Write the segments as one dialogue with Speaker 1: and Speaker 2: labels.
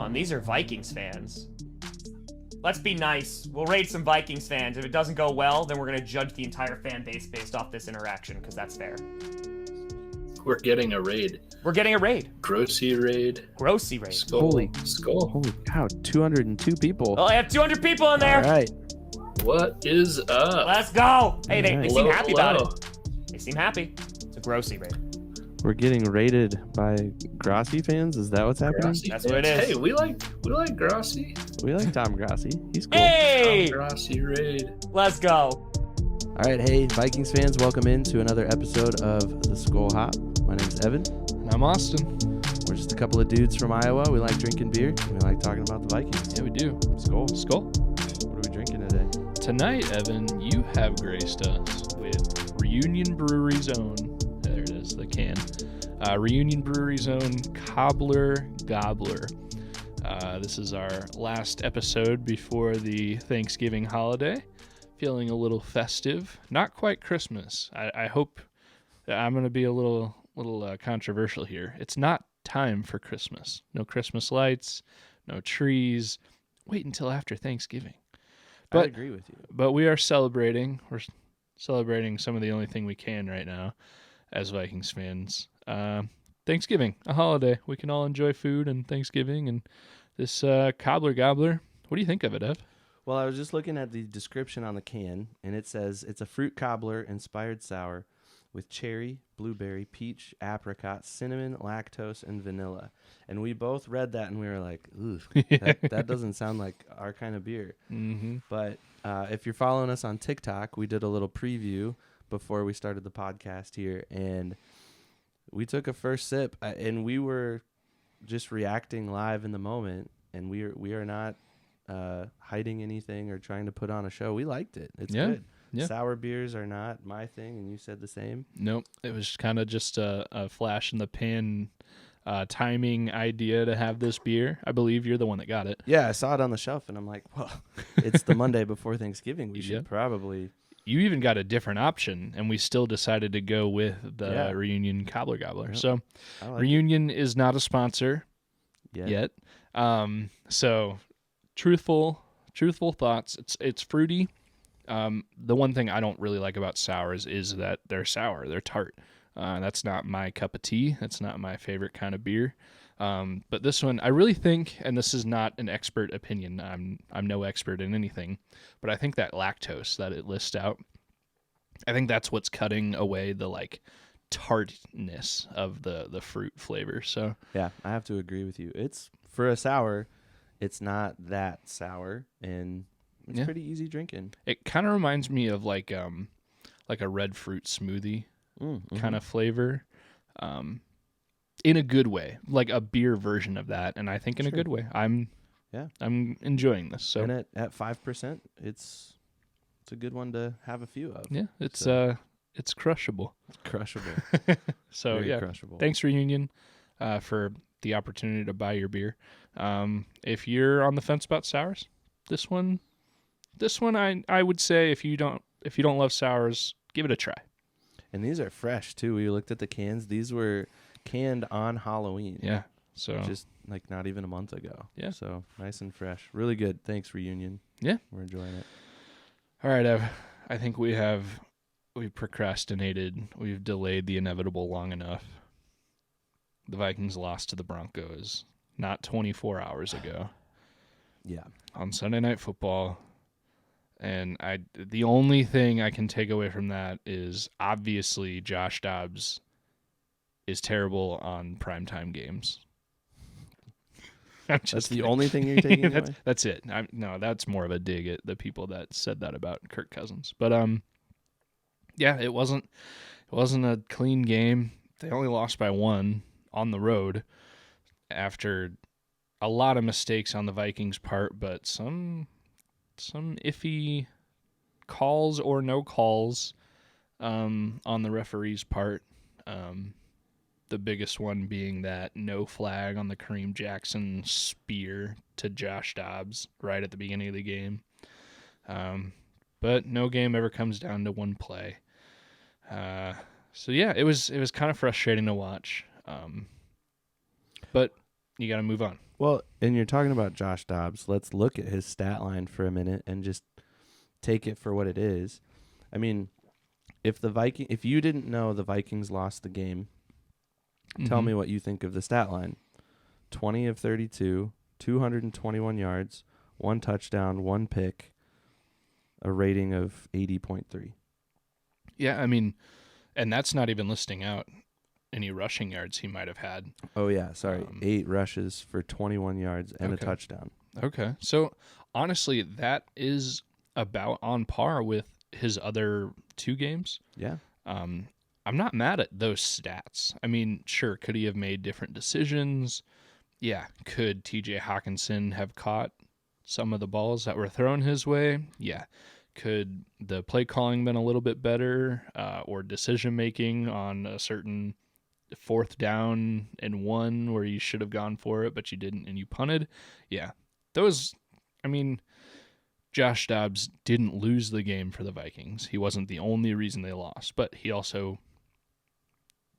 Speaker 1: and these are Vikings fans. Let's be nice. We'll raid some Vikings fans. If it doesn't go well, then we're going to judge the entire fan base based off this interaction, because that's fair.
Speaker 2: We're getting a raid.
Speaker 1: We're getting a raid.
Speaker 2: Grossy raid.
Speaker 1: Grossy raid.
Speaker 2: Skol.
Speaker 3: Holy cow, 202 people.
Speaker 1: Oh, I have 200 people in there.
Speaker 3: All right.
Speaker 2: What is up?
Speaker 1: Let's go. Hey, they seem happy about it. They seem happy. It's a Grossy raid.
Speaker 3: We're getting raided by Grossi fans? Is that what's happening?
Speaker 2: Grossi
Speaker 1: That's
Speaker 2: fans.
Speaker 1: what it is.
Speaker 2: Hey, we like Grossi.
Speaker 3: We like Tom Grossi. He's cool.
Speaker 1: Hey!
Speaker 2: Grossi raid.
Speaker 1: Let's go.
Speaker 3: All right, hey, Vikings fans, welcome in to another episode of the Skol Hop. My name's Evan.
Speaker 4: And I'm Austin.
Speaker 3: We're just a couple of dudes from Iowa. We like drinking beer, and we like talking about the Vikings.
Speaker 4: Yeah, we do.
Speaker 3: Skol.
Speaker 4: Skol.
Speaker 3: What are we drinking today?
Speaker 4: Tonight, Evan, you have graced us with Reunion Brewery's own. There it is, the can. Reunion Brewery's own Cobbler Gobbler. This is our last episode before the Thanksgiving holiday. Feeling a little festive. Not quite Christmas. I hope I'm going to be a little controversial here. It's not time for Christmas. No Christmas lights, no trees. Wait until after Thanksgiving.
Speaker 3: I agree with you.
Speaker 4: But we are celebrating. We're celebrating some of the only thing we can right now as Vikings fans. Thanksgiving, a holiday. We can all enjoy food and Thanksgiving and this Cobbler Gobbler. What do you think of it, Ev?
Speaker 3: Well, I was just looking at the description on the can, and it says it's a fruit cobbler inspired sour with cherry, blueberry, peach, apricot, cinnamon, lactose, and vanilla. And we both read that, and we were like, ooh, that doesn't sound like our kind of beer.
Speaker 4: Mm-hmm.
Speaker 3: But if you're following us on TikTok, we did a little preview before we started the podcast here, and we took a first sip, and we were just reacting live in the moment, and we are not hiding anything or trying to put on a show. We liked it. It's good.
Speaker 4: Yeah.
Speaker 3: Sour beers are not my thing, and you said the same.
Speaker 4: Nope. It was kind of just a flash in the pan timing idea to have this beer. I believe you're the one that got it.
Speaker 3: Yeah, I saw it on the shelf, and I'm like, well, it's the Monday before Thanksgiving. We should
Speaker 4: Yeah.
Speaker 3: probably...
Speaker 4: You even got a different option, and we still decided to go with the Reunion Cobbler Gobbler.
Speaker 3: Yep.
Speaker 4: So
Speaker 3: like
Speaker 4: Reunion is not a sponsor yet. So truthful thoughts. It's fruity. The one thing I don't really like about sours is that they're sour. They're tart. That's not my cup of tea. That's not my favorite kind of beer. But this one, I really think, and this is not an expert opinion. I'm no expert in anything, but I think that lactose that it lists out, I think that's what's cutting away the like tartness of the fruit flavor. So
Speaker 3: yeah, I have to agree with you. It's for a sour, it's not that sour, and it's pretty easy drinking.
Speaker 4: It kind of reminds me of like a red fruit smoothie kind of flavor. In a good way, like a beer version of that, and I think in a good way. I'm enjoying this. So
Speaker 3: and at 5%, it's a good one to have a few of.
Speaker 4: Yeah, it's crushable.
Speaker 3: It's crushable.
Speaker 4: So
Speaker 3: very crushable.
Speaker 4: Thanks Reunion for the opportunity to buy your beer. If you're on the fence about sours, this one I would say if you don't love sours, give it a try.
Speaker 3: And these are fresh too. We looked at the cans. These were canned on Halloween.
Speaker 4: Yeah. So
Speaker 3: just like not even a month ago.
Speaker 4: Yeah.
Speaker 3: So nice and fresh. Really good. Thanks, Reunion.
Speaker 4: Yeah.
Speaker 3: We're enjoying it.
Speaker 4: All right, Ev. I think we've procrastinated. We've delayed the inevitable long enough. The Vikings lost to the Broncos not 24 hours ago.
Speaker 3: Yeah.
Speaker 4: On Sunday Night Football. And the only thing I can take away from that is obviously Josh Dobbs is terrible on primetime games.
Speaker 3: That's the only thing you're taking away?
Speaker 4: That's it. No, that's more of a dig at the people that said that about Kirk Cousins. But yeah, it wasn't a clean game. They only lost by 1 on the road after a lot of mistakes on the Vikings' part, but some iffy calls or no calls on the referee's part. The biggest one being that no flag on the Kareem Jackson spear to Josh Dobbs right at the beginning of the game. But no game ever comes down to one play. So yeah, it was kind of frustrating to watch. But you got to move on.
Speaker 3: Well, and you're talking about Josh Dobbs. Let's look at his stat line for a minute and just take it for what it is. I mean, if you didn't know the Vikings lost the game, tell me what you think of the stat line. 20 of 32, 221 yards, 1 touchdown, 1 pick, a rating of 80.3.
Speaker 4: Yeah, I mean, and that's not even listing out any rushing yards he might have had.
Speaker 3: Oh, yeah, sorry. 8 rushes for 21 yards and a touchdown.
Speaker 4: Okay. So, honestly, that is about on par with his other 2 games.
Speaker 3: Yeah.
Speaker 4: I'm not mad at those stats. I mean, sure, could he have made different decisions? Yeah. Could TJ Hawkinson have caught some of the balls that were thrown his way? Yeah. Could the play calling been a little bit better, or decision making on a certain 4th down and 1 where you should have gone for it, but you didn't and you punted? Yeah. Josh Dobbs didn't lose the game for the Vikings. He wasn't the only reason they lost, but he also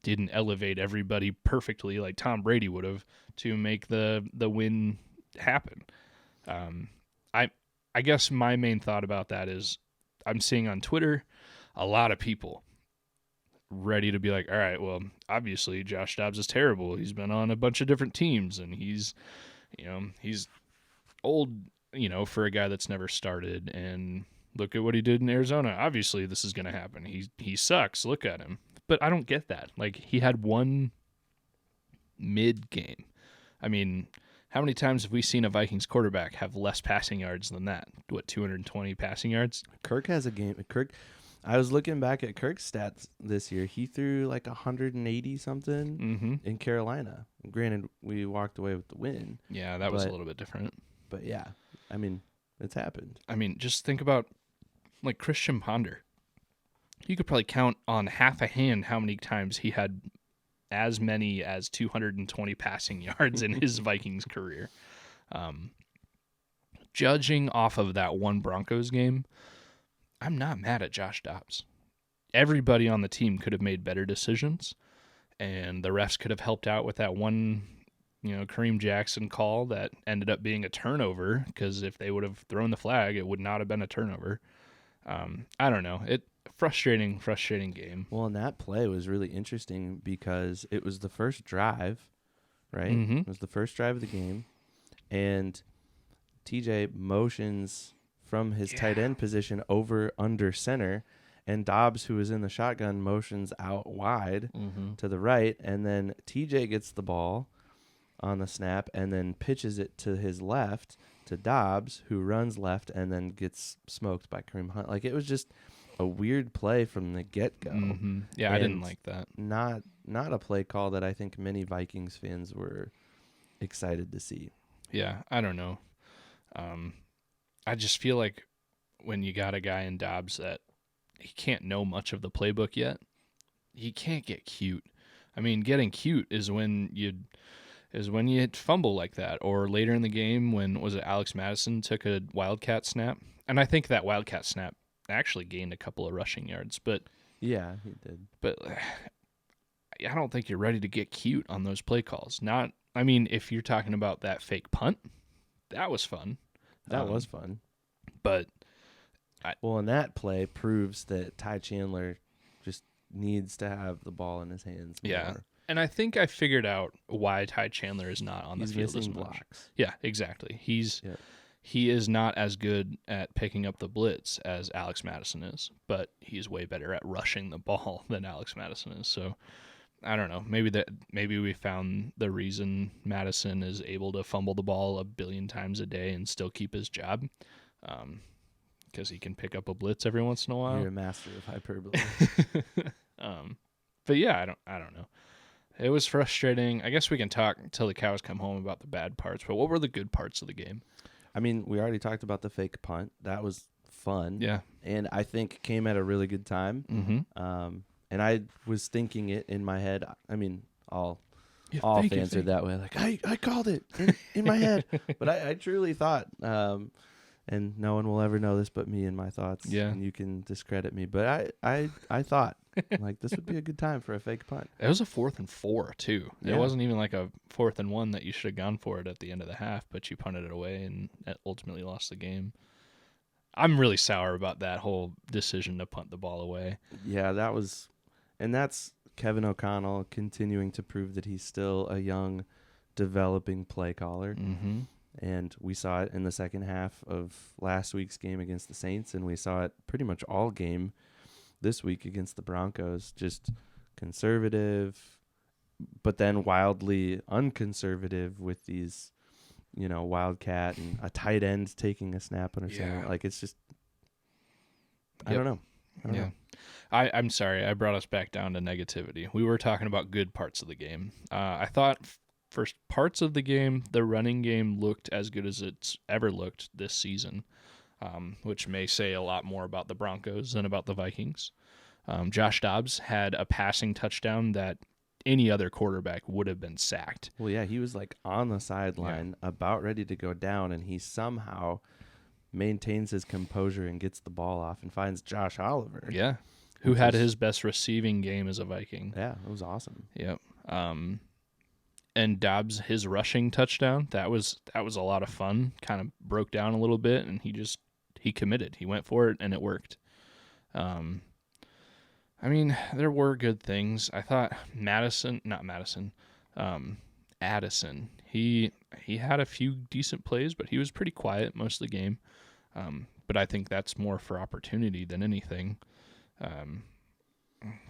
Speaker 4: didn't elevate everybody perfectly like Tom Brady would have to make the win happen. I guess my main thought about that is I'm seeing on Twitter a lot of people ready to be like, all right, well, obviously Josh Dobbs is terrible. He's been on a bunch of different teams and he's old, for a guy that's never started, and look at what he did in Arizona. Obviously this is going to happen. He sucks. Look at him. But I don't get that. Like, he had 1 mid game. I mean, how many times have we seen a Vikings quarterback have less passing yards than that? 220 passing yards?
Speaker 3: Kirk has a game. I was looking back at Kirk's stats this year. He threw like 180 something in Carolina. Granted, we walked away with the win.
Speaker 4: Yeah, that was a little bit different.
Speaker 3: But yeah, I mean, it's happened.
Speaker 4: I mean, just think about like Christian Ponder. You could probably count on half a hand how many times he had as many as 220 passing yards in his Vikings career. Judging off of that one Broncos game, I'm not mad at Josh Dobbs. Everybody on the team could have made better decisions, and the refs could have helped out with that one, Kareem Jackson call that ended up being a turnover, because if they would have thrown the flag, it would not have been a turnover. I don't know. Frustrating game.
Speaker 3: Well, and that play was really interesting because it was the first drive, right? It was the first drive of the game, and TJ motions from his tight end position over under center, and Dobbs, who was in the shotgun, motions out wide to the right, and then TJ gets the ball on the snap and then pitches it to his left to Dobbs, who runs left and then gets smoked by Kareem Hunt. Like, it was just a weird play from the get-go.
Speaker 4: Yeah, I didn't like that.
Speaker 3: Not a play call that I think many Vikings fans were excited to see.
Speaker 4: Yeah, I don't know. I just feel like when you got a guy in Dobbs that he can't know much of the playbook yet, he can't get cute. I mean, getting cute is when you fumble like that, or later in the game when, was it Alex Madison took a wildcat snap? And I think that wildcat snap actually gained a couple of rushing yards, but
Speaker 3: yeah, he did.
Speaker 4: But I don't think you're ready to get cute on those play calls. If you're talking about that fake punt, that was fun.
Speaker 3: That was fun.
Speaker 4: But
Speaker 3: and that play proves that Ty Chandler just needs to have the ball in his hands more.
Speaker 4: Yeah. And I think I figured out why Ty Chandler is not on the field as much.
Speaker 3: Blocks.
Speaker 4: Yeah, exactly. He is not as good at picking up the blitz as Alex Madison is, but he's way better at rushing the ball than Alex Madison is. So I don't know. Maybe we found the reason Madison is able to fumble the ball 1 billion times a day and still keep his job, because he can pick up a blitz every once in a while.
Speaker 3: You're a master of hyperbole.
Speaker 4: But yeah, I don't know. It was frustrating. I guess we can talk until the cows come home about the bad parts, but what were the good parts of the game?
Speaker 3: I mean, we already talked about the fake punt. That was fun.
Speaker 4: Yeah.
Speaker 3: And I think came at a really good time. And I was thinking it in my head. I mean, all fans are that way. Like, I called it in my head. But I truly thought and no one will ever know this but me and my thoughts.
Speaker 4: Yeah.
Speaker 3: And you can discredit me, but I thought like this would be a good time for a fake punt.
Speaker 4: It was a 4th and 4 too.
Speaker 3: Yeah.
Speaker 4: It wasn't even like a 4th and 1 that you should have gone for it at the end of the half, but you punted it away and ultimately lost the game. I'm really sour about that whole decision to punt the ball away.
Speaker 3: Yeah, that's Kevin O'Connell continuing to prove that he's still a young, developing play caller.
Speaker 4: Mm-hmm.
Speaker 3: And we saw it in the second half of last week's game against the Saints, and we saw it pretty much all game this week against the Broncos. Just conservative, but then wildly unconservative with these, wildcat and a tight end taking a snap under center. Like, it's just, I don't know. I don't know.
Speaker 4: I'm sorry. I brought us back down to negativity. We were talking about good parts of the game. I thought first parts of the game, the running game looked as good as it's ever looked this season, which may say a lot more about the Broncos than about the Vikings. Josh Dobbs had a passing touchdown that any other quarterback would have been sacked.
Speaker 3: Well, yeah, he was like on the sideline, about ready to go down, and he somehow maintains his composure and gets the ball off and finds Josh Oliver.
Speaker 4: Yeah, who had his best receiving game as a Viking.
Speaker 3: Yeah, it was awesome.
Speaker 4: Yep. And Dobbs, his rushing touchdown, that was a lot of fun. Kind of broke down a little bit, and he committed. He went for it, and it worked. I mean, there were good things. I thought Addison. He had a few decent plays, but he was pretty quiet most of the game. But I think that's more for opportunity than anything.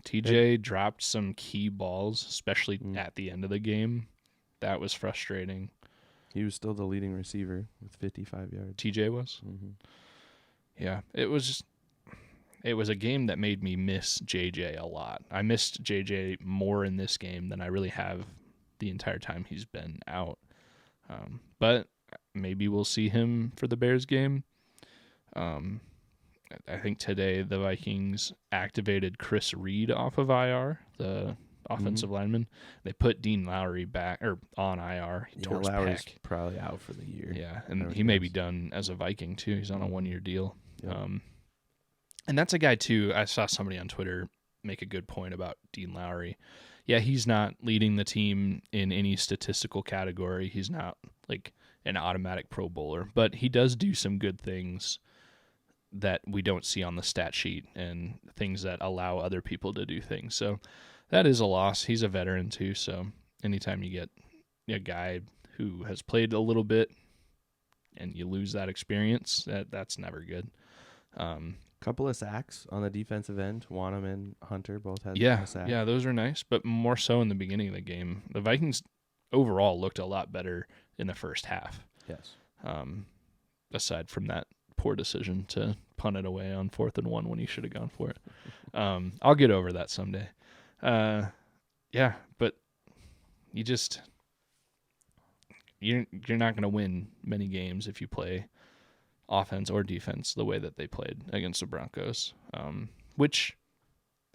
Speaker 4: TJ dropped some key balls, especially at the end of the game. That was frustrating.
Speaker 3: He was still the leading receiver with 55 yards.
Speaker 4: TJ was?
Speaker 3: Mm-hmm.
Speaker 4: Yeah, it was a game that made me miss JJ a lot. I missed JJ more in this game than I really have the entire time he's been out. But maybe we'll see him for the Bears game. I think today the Vikings activated Chris Reed off of IR, the offensive lineman. They put Dean Lowry back on IR. He tore his
Speaker 3: Lowry's
Speaker 4: pec.
Speaker 3: probably out for the year.
Speaker 4: Yeah, and he may be done as a Viking too. He's on a 1-year deal.
Speaker 3: Yep.
Speaker 4: And that's a guy too. I saw somebody on Twitter make a good point about Dean Lowry. Yeah, he's not leading the team in any statistical category. He's not like an automatic Pro Bowler, but he does do some good things that we don't see on the stat sheet and things that allow other people to do things. So that is a loss. He's a veteran too. So anytime you get a guy who has played a little bit and you lose that experience, that's never good.
Speaker 3: Couple of sacks on the defensive end. Wanham and Hunter both had a sack.
Speaker 4: Yeah, those are nice, but more so in the beginning of the game. The Vikings overall looked a lot better in the first half.
Speaker 3: Yes.
Speaker 4: Aside from that poor decision to punt it away on 4th and 1 when he should have gone for it. I'll get over that someday. Yeah, but you're not going to win many games if you play offense or defense the way that they played against the Broncos, which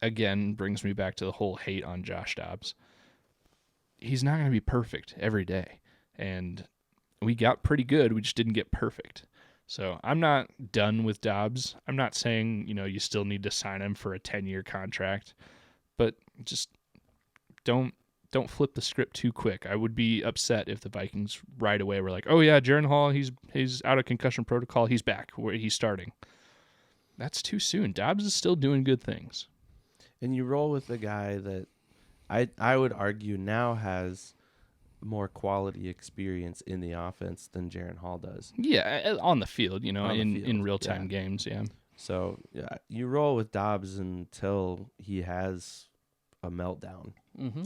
Speaker 4: again brings me back to the whole hate on Josh Dobbs. He's not going to be perfect every day, and we got pretty good. We just didn't get perfect. So I'm not done with Dobbs. I'm not saying, you still need to sign him for a 10-year contract, but just don't flip the script too quick. I would be upset if the Vikings right away were like, "Oh yeah, Jaren Hall, he's out of concussion protocol. He's back. He's starting." That's too soon. Dobbs is still doing good things.
Speaker 3: And you roll with the guy that I would argue now has more quality experience in the offense than Jaren Hall does.
Speaker 4: Yeah, on the field,
Speaker 3: field,
Speaker 4: in real-time games, yeah.
Speaker 3: So, yeah, you roll with Dobbs until he has a meltdown. Mm-hmm.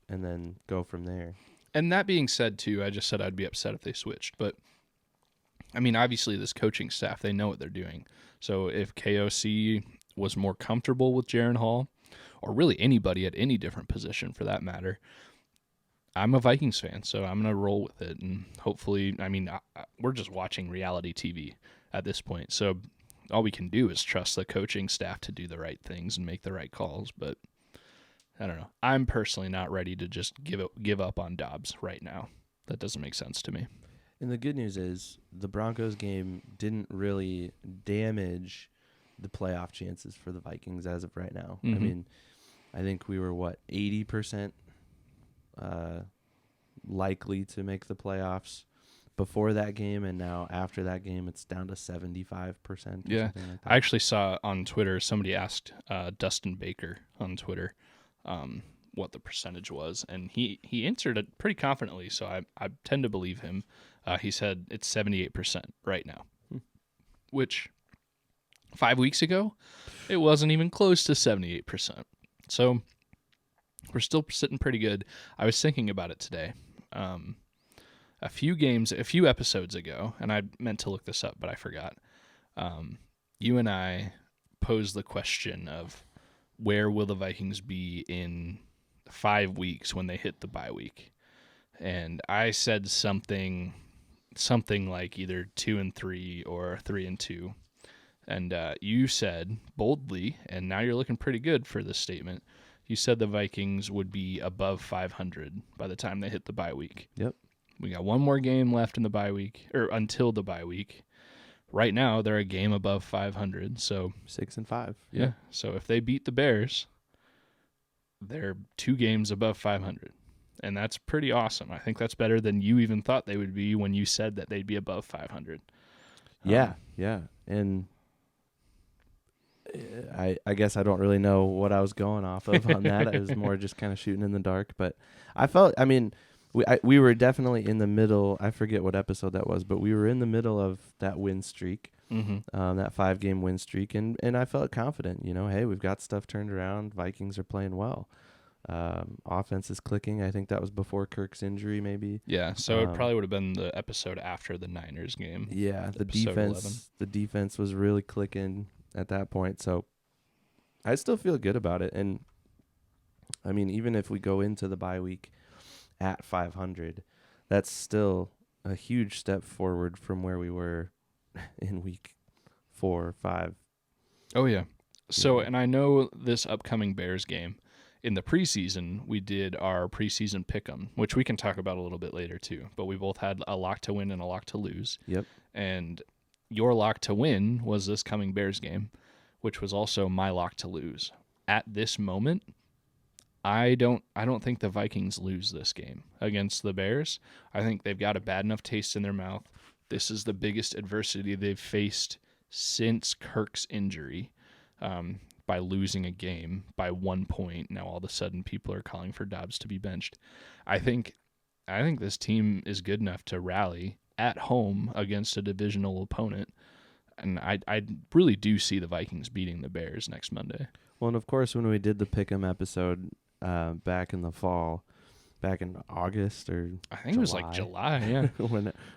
Speaker 3: And then go from there.
Speaker 4: And that being said, too, I just said I'd be upset if they switched. But, I mean, obviously this coaching staff, they know what they're doing. So if KOC was more comfortable with Jaren Hall, or really anybody at any different position for that matter, I'm a Vikings fan, so I'm going to roll with it. And hopefully, I mean, we're just watching reality TV at this point. So all we can do is trust the coaching staff to do the right things and make the right calls. But I don't know. I'm personally not ready to just give up on Dobbs right now. That doesn't make sense to me.
Speaker 3: And the good news is the Broncos game didn't really damage the playoff chances for the Vikings as of right now. I
Speaker 4: Mhm.
Speaker 3: mean, I think we were 80% likely to make the playoffs before that game, and now after that game it's down to 75%.
Speaker 4: Yeah.
Speaker 3: Something like that.
Speaker 4: I actually saw on Twitter, somebody asked Dustin Baker on Twitter what the percentage was, and he answered it pretty confidently, so I tend to believe him. He said it's 78% right now, which 5 weeks ago, it wasn't even close to 78%. So we're still sitting pretty good. I was thinking about it today. A few episodes ago, and I meant to look this up, but I forgot. You and I posed the question of where will the Vikings be in 5 weeks when they hit the bye week? And I said something like either 2-3 or 3-2. And you said boldly, and now you're looking pretty good for this statement. You said the Vikings would be above 500 by the time they hit the bye week.
Speaker 3: Yep.
Speaker 4: We got one more game left in the bye week, or until the bye week. Right now, they're a game above 500. So
Speaker 3: 6-5.
Speaker 4: yeah. So if they beat the Bears, they're 2 games above 500. And that's pretty awesome. I think that's better than you even thought they would be when you said that they'd be above 500.
Speaker 3: Yeah. And I guess I don't really know what I was going off of on that. I was more just kind of shooting in the dark. But we were definitely in the middle. I forget what episode that was, but we were in the middle of that win streak, that 5-game win streak. And I felt confident, hey, we've got stuff turned around. Vikings are playing well. Offense is clicking. I think that was before Kirk's injury, maybe.
Speaker 4: Yeah, so it probably would have been the episode after the Niners game.
Speaker 3: Yeah, the
Speaker 4: episode
Speaker 3: defense was really clicking at that point. So I still feel good about it. And I mean, even if we go into the bye week at 500, that's still a huge step forward from where we were in week 4 or 5.
Speaker 4: Oh, yeah. So,
Speaker 3: Yeah.
Speaker 4: and I know this upcoming Bears game, in the preseason, we did our preseason pick'em, which we can talk about a little bit later too. But we both had a lock to win and a lock to lose.
Speaker 3: Yep.
Speaker 4: And your lock to win was this coming Bears game, which was also my lock to lose. At this moment, I don't think the Vikings lose this game against the Bears. I think they've got a bad enough taste in their mouth. This is the biggest adversity they've faced since Kirk's injury. By losing a game by 1 point. Now all of a sudden people are calling for Dobbs to be benched. I think this team is good enough to rally at home against a divisional opponent. And I really do see the Vikings beating the Bears next Monday.
Speaker 3: Well, and of course, when we did the Pick'em episode back in the fall, back in August or
Speaker 4: I think it was like July, yeah.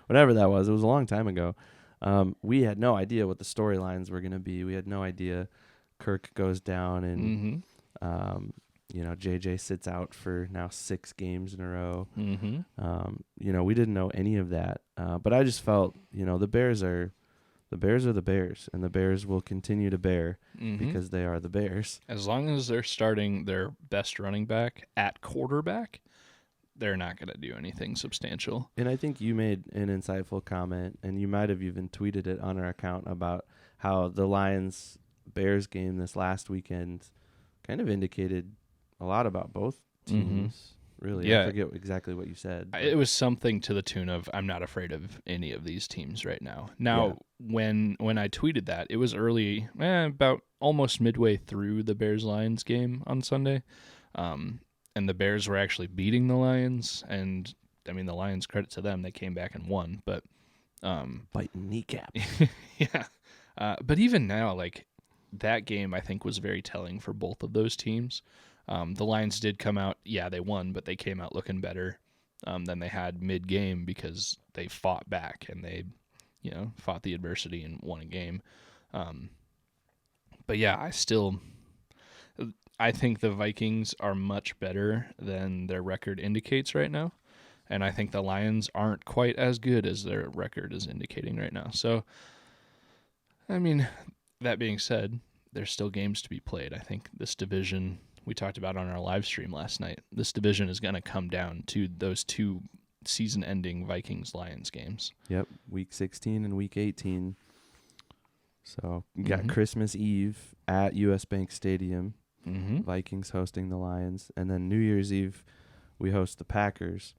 Speaker 3: Whenever that was, it was a long time ago. We had no idea what the storylines were going to be. We had no idea Kirk goes down and, JJ sits out for now 6 games in a row. We didn't know any of that. But I just felt, the Bears are the Bears, and the Bears will continue to bear because they are the Bears.
Speaker 4: As long as they're starting their best running back at quarterback, they're not going to do anything substantial.
Speaker 3: And I think you made an insightful comment, and you might have even tweeted it on our account about how the Lions-Bears game this last weekend kind of indicated a lot about both teams. Really,
Speaker 4: Yeah.
Speaker 3: I forget exactly what you said.
Speaker 4: It was something to the tune of, I'm not afraid of any of these teams right now. Now, when I tweeted that, it was early, about almost midway through the Bears-Lions game on Sunday. And the Bears were actually beating the Lions. And, I mean, the Lions, credit to them, they came back and won. But
Speaker 3: biting kneecap.
Speaker 4: yeah. But even now, like, that game, I think, was very telling for both of those teams. The Lions did come out, they won, but they came out looking better than they had mid-game because they fought back and they, fought the adversity and won a game. But yeah, I think the Vikings are much better than their record indicates right now. And I think the Lions aren't quite as good as their record is indicating right now. So, I mean, that being said, there's still games to be played. I think this division, we talked about on our live stream last night, this division is going to come down to those two season-ending Vikings-Lions games.
Speaker 3: Yep, week 16 and week 18. So you got
Speaker 4: Mhm.
Speaker 3: Christmas Eve at US Bank Stadium,
Speaker 4: Mm-hmm.
Speaker 3: Vikings hosting the Lions, and then New Year's Eve we host the Packers,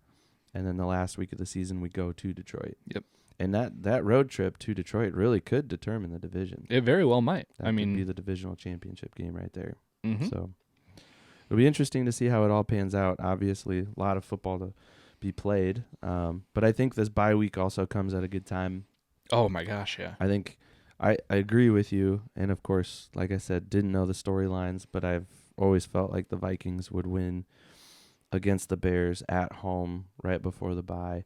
Speaker 3: and then the last week of the season we go to Detroit.
Speaker 4: Yep.
Speaker 3: And that road trip to Detroit really could determine the division.
Speaker 4: It very well might.
Speaker 3: That could be the divisional championship game right there.
Speaker 4: Mhm.
Speaker 3: So it'll be interesting to see how it all pans out. Obviously, a lot of football to be played, but I think this bye week also comes at a good time.
Speaker 4: Oh my gosh, yeah.
Speaker 3: I think I agree with you, and of course, like I said, didn't know the storylines, but I've always felt like the Vikings would win against the Bears at home right before the bye.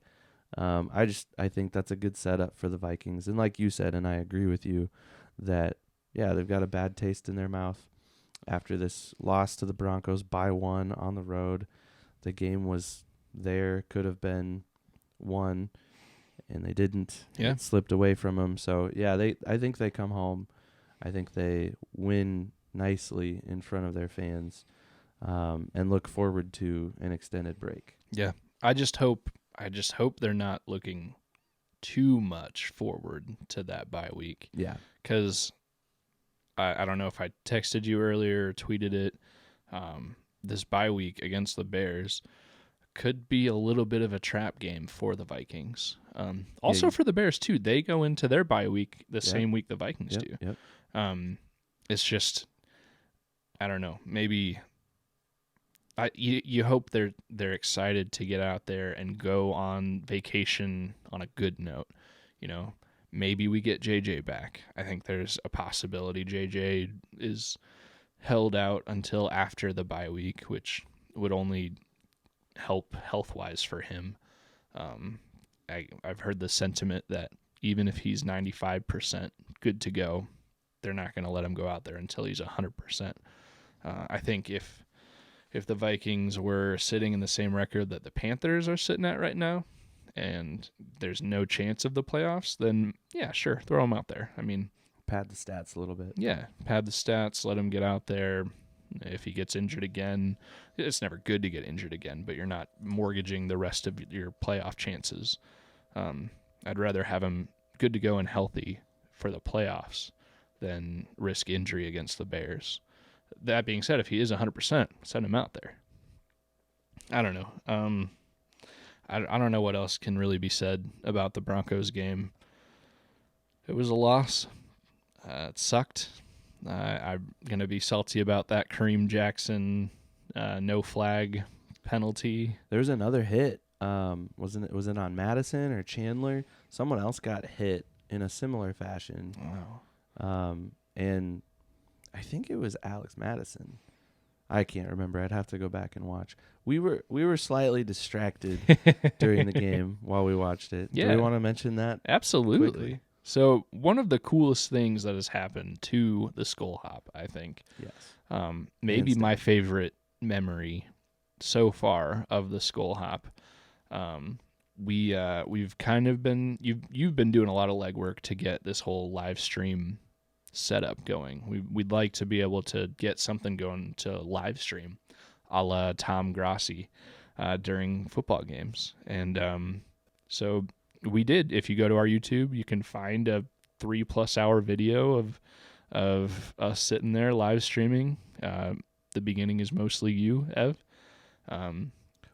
Speaker 3: I think that's a good setup for the Vikings, and like you said, and I agree with you that they've got a bad taste in their mouth after this loss to the Broncos by 1 on the road. The game was there, could have been won, and they didn't.
Speaker 4: Yeah.
Speaker 3: It slipped away from them. So I think they come home. I think they win nicely in front of their fans, and look forward to an extended break.
Speaker 4: Yeah. I just hope they're not looking too much forward to that bye week.
Speaker 3: Yeah.
Speaker 4: Because I don't know if I texted you earlier or tweeted it. This bye week against the Bears could be a little bit of a trap game for the Vikings. Also for the Bears, too. They go into their bye week the same week the Vikings do.
Speaker 3: Yep.
Speaker 4: It's just, I don't know, maybe you hope they're excited to get out there and go on vacation on a good note. You know, maybe we get JJ back. I think there's a possibility JJ is held out until after the bye week, which would only help health-wise for him. I've heard the sentiment that even if he's 95% good to go, they're not going to let him go out there until he's 100%. I think if the Vikings were sitting in the same record that the Panthers are sitting at right now, and there's no chance of the playoffs, then yeah, sure, throw him out there. I mean,
Speaker 3: Pad the stats a little bit.
Speaker 4: yeah, pad the stats, let him get out there. If he gets injured again, it's never good to get injured again, but you're not mortgaging the rest of your playoff chances. I'd rather have him good to go and healthy for the playoffs than risk injury against the Bears. That being said, if he is 100%, send him out there. I don't know. I don't know what else can really be said about the Broncos game. It was a loss. It sucked. I'm going to be salty about that Kareem Jackson no flag penalty.
Speaker 3: There's another hit. Was it on Madison or Chandler? Someone else got hit in a similar fashion.
Speaker 4: Wow.
Speaker 3: And I think it was Alex Madison. I can't remember. I'd have to go back and watch. We were slightly distracted during the game while we watched it.
Speaker 4: Yeah.
Speaker 3: Do we want to mention that?
Speaker 4: Absolutely.
Speaker 3: Quickly?
Speaker 4: So one of the coolest things that has happened to the Skol Hop, I think,
Speaker 3: Yes.
Speaker 4: maybe
Speaker 3: Hands
Speaker 4: my
Speaker 3: down.
Speaker 4: favorite memory so far of the Skol Hop. We've kind of been you've been doing a lot of legwork to get this whole live stream setup going. We'd like to be able to get something going to live stream, a la Tom Grossi, during football games, and so we did. If you go to our YouTube, you can find a 3+ hour video of us sitting there live streaming. The beginning is mostly you, Ev.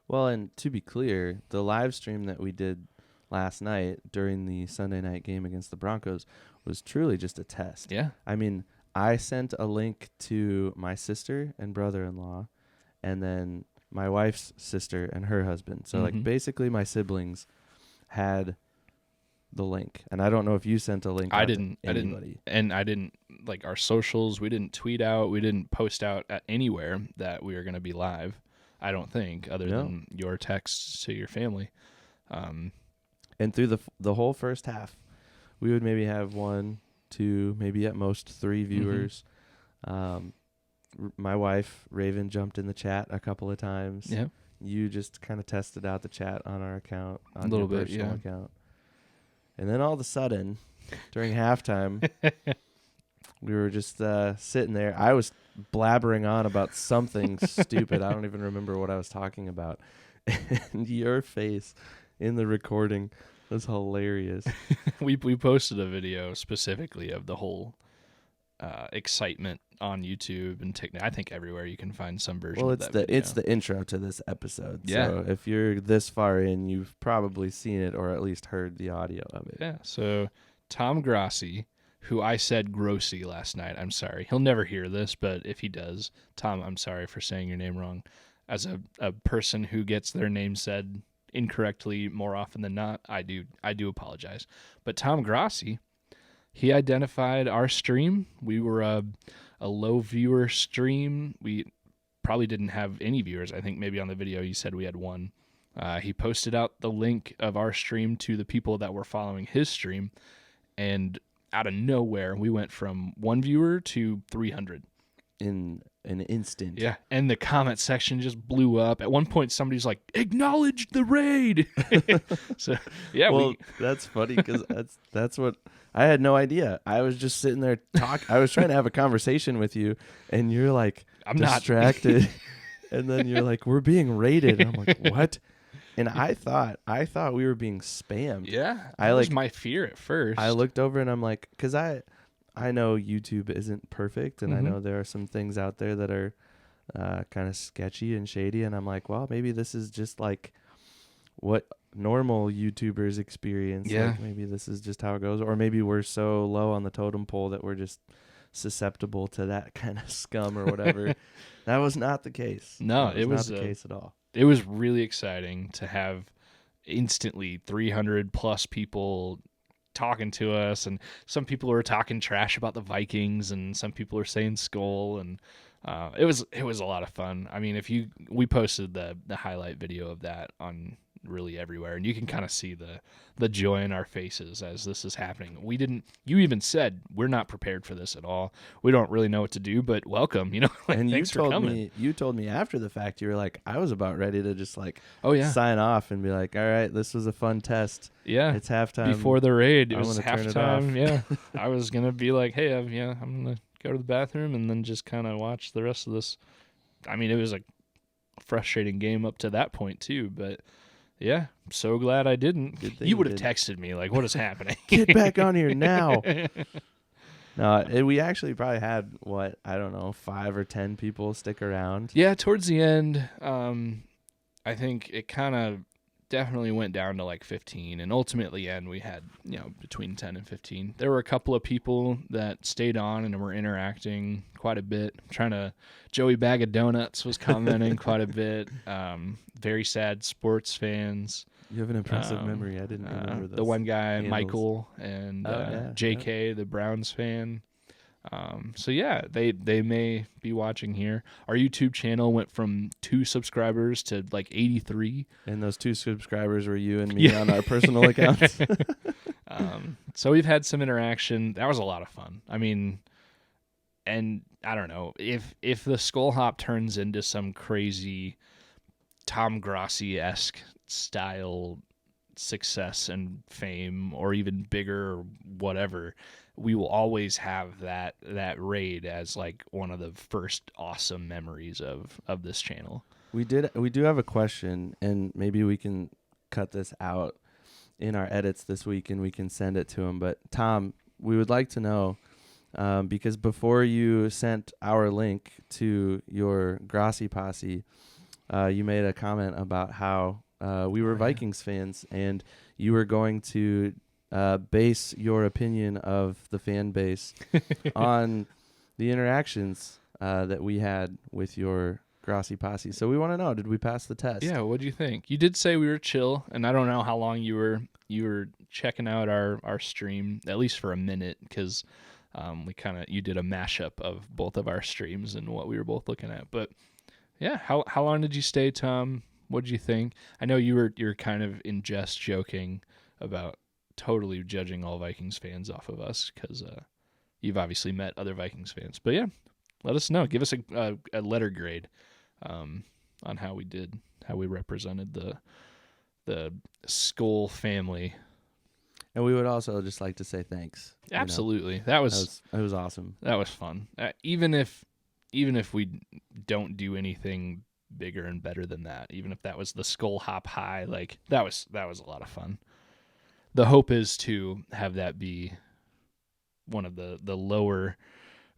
Speaker 3: Well, and to be clear, the live stream that we did last night during the Sunday night game against the Broncos was truly just a test.
Speaker 4: Yeah.
Speaker 3: I mean, I sent a link to my sister and brother-in-law, and then my wife's sister and her husband. So, like, basically my siblings had the link. And I don't know if you sent a link.
Speaker 4: I
Speaker 3: out to
Speaker 4: didn't,
Speaker 3: anybody.
Speaker 4: and I didn't, like, our socials, we didn't tweet out, we didn't post out at anywhere that we were going to be live, I don't think, other than your texts to your family.
Speaker 3: And through the whole first half, we would maybe have 1, 2, maybe at most 3 viewers. My wife, Raven, jumped in the chat a couple of times.
Speaker 4: Yeah.
Speaker 3: You just kind of tested out the chat on our account, on
Speaker 4: A little
Speaker 3: your
Speaker 4: bit,
Speaker 3: personal
Speaker 4: yeah.
Speaker 3: account. And then all of a sudden, during halftime, we were just sitting there. I was blabbering on about something stupid. I don't even remember what I was talking about. And your face in the recording. That's hilarious.
Speaker 4: We posted a video specifically of the whole excitement on YouTube and TikTok. I think everywhere you can find some version
Speaker 3: Well,
Speaker 4: of that video.
Speaker 3: it's the intro to this episode.
Speaker 4: Yeah.
Speaker 3: So if you're this far in, you've probably seen it or at least heard the audio of it.
Speaker 4: Yeah. So Tom Grossi, who I said Grossi last night. I'm sorry. He'll never hear this, but if he does, Tom, I'm sorry for saying your name wrong. As a person who gets their name said incorrectly more often than not, I do apologize. But Tom Grossi, he identified our stream. We were a low viewer stream. We probably didn't have any viewers. I think maybe on the video he said we had one. He posted out the link of our stream to the people that were following his stream, and out of nowhere, we went from 1 viewer to 300.
Speaker 3: In an instant.
Speaker 4: Yeah, and the comment section just blew up. At one point, somebody's like, "Acknowledge the raid." So, yeah,
Speaker 3: Well, that's funny because that's what I had no idea. I was just sitting there I was trying to have a conversation with you, and you're like
Speaker 4: I'm not
Speaker 3: distracted, and then you're like, "We're being raided." And I'm like, "What?" And I thought we were being spammed.
Speaker 4: Yeah, that was my fear at first.
Speaker 3: I looked over and I'm like, because I know YouTube isn't perfect, and I know there are some things out there that are kind of sketchy and shady, and I'm like, well, maybe this is just like what normal YouTubers experience.
Speaker 4: Yeah.
Speaker 3: Like maybe this is just how it goes, or maybe we're so low on the totem pole that we're just susceptible to that kind of scum or whatever. That was not the case.
Speaker 4: No,
Speaker 3: That
Speaker 4: it was
Speaker 3: not the case at all.
Speaker 4: It was really exciting to have instantly 300 plus people talking to us, and some people were talking trash about the Vikings, and some people were saying Skol, and it was a lot of fun. I mean, we posted the highlight video of that on really everywhere, and you can kind of see the joy in our faces as this is happening. You even said we're not prepared for this at all. We don't really know what to do, but welcome, like,
Speaker 3: And
Speaker 4: thanks for coming.
Speaker 3: you told me after the fact, you were like, I was about ready to just like
Speaker 4: Oh yeah,
Speaker 3: sign off and be like, all right, this was a fun test.
Speaker 4: yeah.
Speaker 3: It's halftime.
Speaker 4: Before the raid, it
Speaker 3: I'm
Speaker 4: was
Speaker 3: gonna turn it
Speaker 4: halftime.
Speaker 3: off.
Speaker 4: Yeah, I was gonna be like, hey, I'm gonna go to the bathroom and then just kind of watch the rest of this. I mean, it was a frustrating game up to that point too, but yeah, I'm so glad I didn't.
Speaker 3: Good thing
Speaker 4: You would have
Speaker 3: didn't.
Speaker 4: texted me like, what is happening?
Speaker 3: Get back on here now. No, we actually probably had, 5 or 10 people stick around.
Speaker 4: Yeah, towards the end, I think it kind of definitely went down to like 15, and ultimately we had between 10 and 15. There were a couple of people that stayed on and were interacting quite a bit. Joey Bag of Donuts was commenting quite a bit. Very sad sports fans.
Speaker 3: You have an impressive memory. I didn't remember those.
Speaker 4: The one guy,
Speaker 3: handles.
Speaker 4: Michael, and
Speaker 3: Yeah,
Speaker 4: JK, the Browns fan. So yeah, they may be watching here. Our YouTube channel went from 2 subscribers to like 83.
Speaker 3: And those 2 subscribers were you and me on our personal accounts.
Speaker 4: So we've had some interaction. That was a lot of fun. I mean, and I don't know if the Skol Hop turns into some crazy Tom Grossi-esque style success and fame, or even bigger or whatever, we will always have that raid as like one of the first awesome memories of this channel.
Speaker 3: We do have a question, and maybe we can cut this out in our edits this week and we can send it to him. But Tom, we would like to know, because before you sent our link to your Grossi posse, you made a comment about how we were Vikings fans, and you were going to base your opinion of the fan base on the interactions that we had with your Grossi posse. So we want to know, did we pass the test?
Speaker 4: Yeah, what do you think? You did say we were chill, and I don't know how long you were checking out our stream, at least for a minute, because you did a mashup of both of our streams and what we were both looking at. But yeah, how long did you stay, Tom? What did you think? I know you're kind of in jest joking about totally judging all Vikings fans off of us, because you've obviously met other Vikings fans. But yeah, let us know. Give us a letter grade on how we did, how we represented the Skol family.
Speaker 3: And we would also just like to say thanks.
Speaker 4: Absolutely.
Speaker 3: It
Speaker 4: That
Speaker 3: was awesome.
Speaker 4: was fun. Even if we don't do anything bigger and better than that. Even if that was the Skol Hop High, like that was a lot of fun. The hope is to have that be one of the lower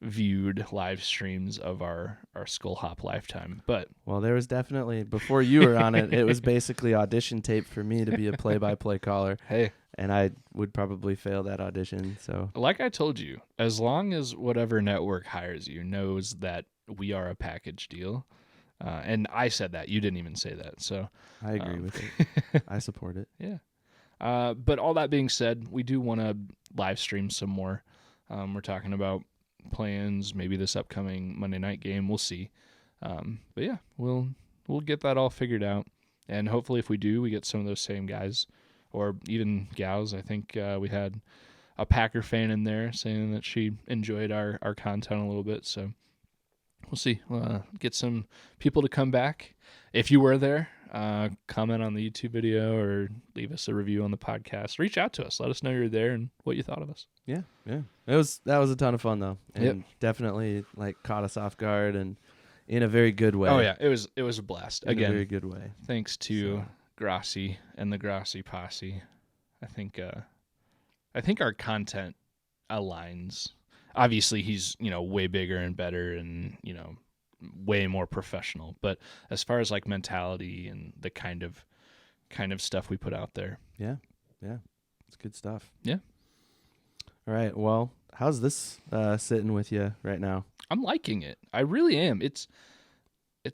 Speaker 4: viewed live streams of our Skol Hop lifetime. But
Speaker 3: Well, there was definitely, before you were on it, it was basically audition tape for me to be a play-by-play caller,
Speaker 4: hey,
Speaker 3: and I would probably fail that audition. So
Speaker 4: like I told you, as long as whatever network hires you knows that we are a package deal, and I said that, you didn't even say that, so
Speaker 3: I agree with it. I support it.
Speaker 4: yeah. But all that being said, we do want to live stream some more. We're talking about plans, maybe this upcoming Monday night game. We'll see. But yeah, we'll get that all figured out, and hopefully, if we do, we get some of those same guys or even gals. I think we had a Packer fan in there saying that she enjoyed our content a little bit. So we'll see. Get some people to come back. If you were there, comment on the YouTube video or leave us a review on the podcast. Reach out to us. Let us know you're there and what you thought of us.
Speaker 3: Yeah. That was a ton of fun though, and
Speaker 4: Yep.
Speaker 3: definitely like caught us off guard and in a very good way.
Speaker 4: Oh yeah, it was a blast.
Speaker 3: In a
Speaker 4: Again,
Speaker 3: very good way.
Speaker 4: thanks to Grossi and the Grossi posse. I think our content aligns. Obviously, he's way bigger and better, and way more professional. But as far as like mentality and the kind of stuff we put out there,
Speaker 3: Yeah, it's good stuff.
Speaker 4: Yeah.
Speaker 3: All right. Well, how's this sitting with you right now?
Speaker 4: I'm liking it. I really am. It's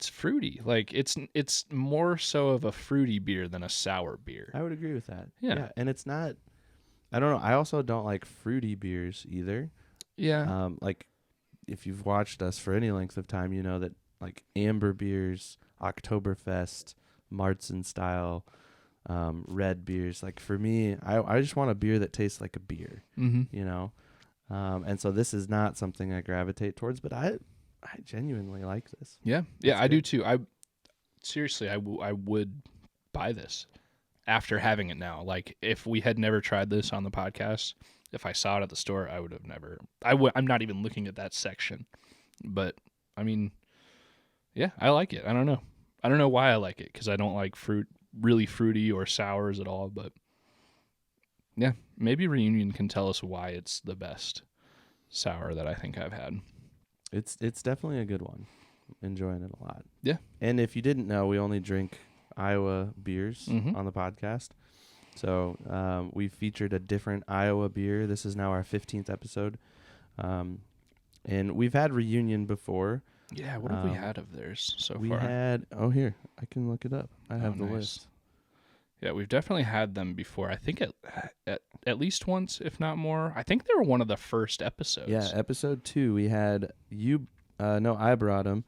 Speaker 4: fruity. Like it's more so of a fruity beer than a sour beer.
Speaker 3: I would agree with that.
Speaker 4: Yeah.
Speaker 3: And it's not. I don't know. I also don't like fruity beers either.
Speaker 4: Yeah.
Speaker 3: Like if you've watched us for any length of time, you know that like amber beers, Oktoberfest, Marzen style, red beers. Like for me, I just want a beer that tastes like a beer.
Speaker 4: Mm-hmm.
Speaker 3: And so this is not something I gravitate towards, but I genuinely like this.
Speaker 4: Yeah.
Speaker 3: That's
Speaker 4: I do
Speaker 3: good.
Speaker 4: too. I would buy this after having it now. Like if we had never tried this on the podcast, if I saw it at the store, I would have never. I'm not even looking at that section, but I mean, yeah, I like it. I don't know why I like it because I don't like really fruity or sours at all. But yeah, maybe Reunion can tell us why it's the best sour that I think I've had.
Speaker 3: It's definitely a good one. Enjoying it a lot.
Speaker 4: Yeah.
Speaker 3: And if you didn't know, we only drink Iowa beers
Speaker 4: Mhm.
Speaker 3: on the podcast. So we've featured a different Iowa beer. This is now our 15th episode. And we've had Reunion before.
Speaker 4: Yeah, what have we had of theirs so
Speaker 3: We
Speaker 4: far?
Speaker 3: had, here, I can look it up. I have the
Speaker 4: nice.
Speaker 3: list.
Speaker 4: Yeah, we've definitely had them before. I think at least once, if not more. I think they were one of the first episodes.
Speaker 3: Yeah, episode 2, we had I brought them.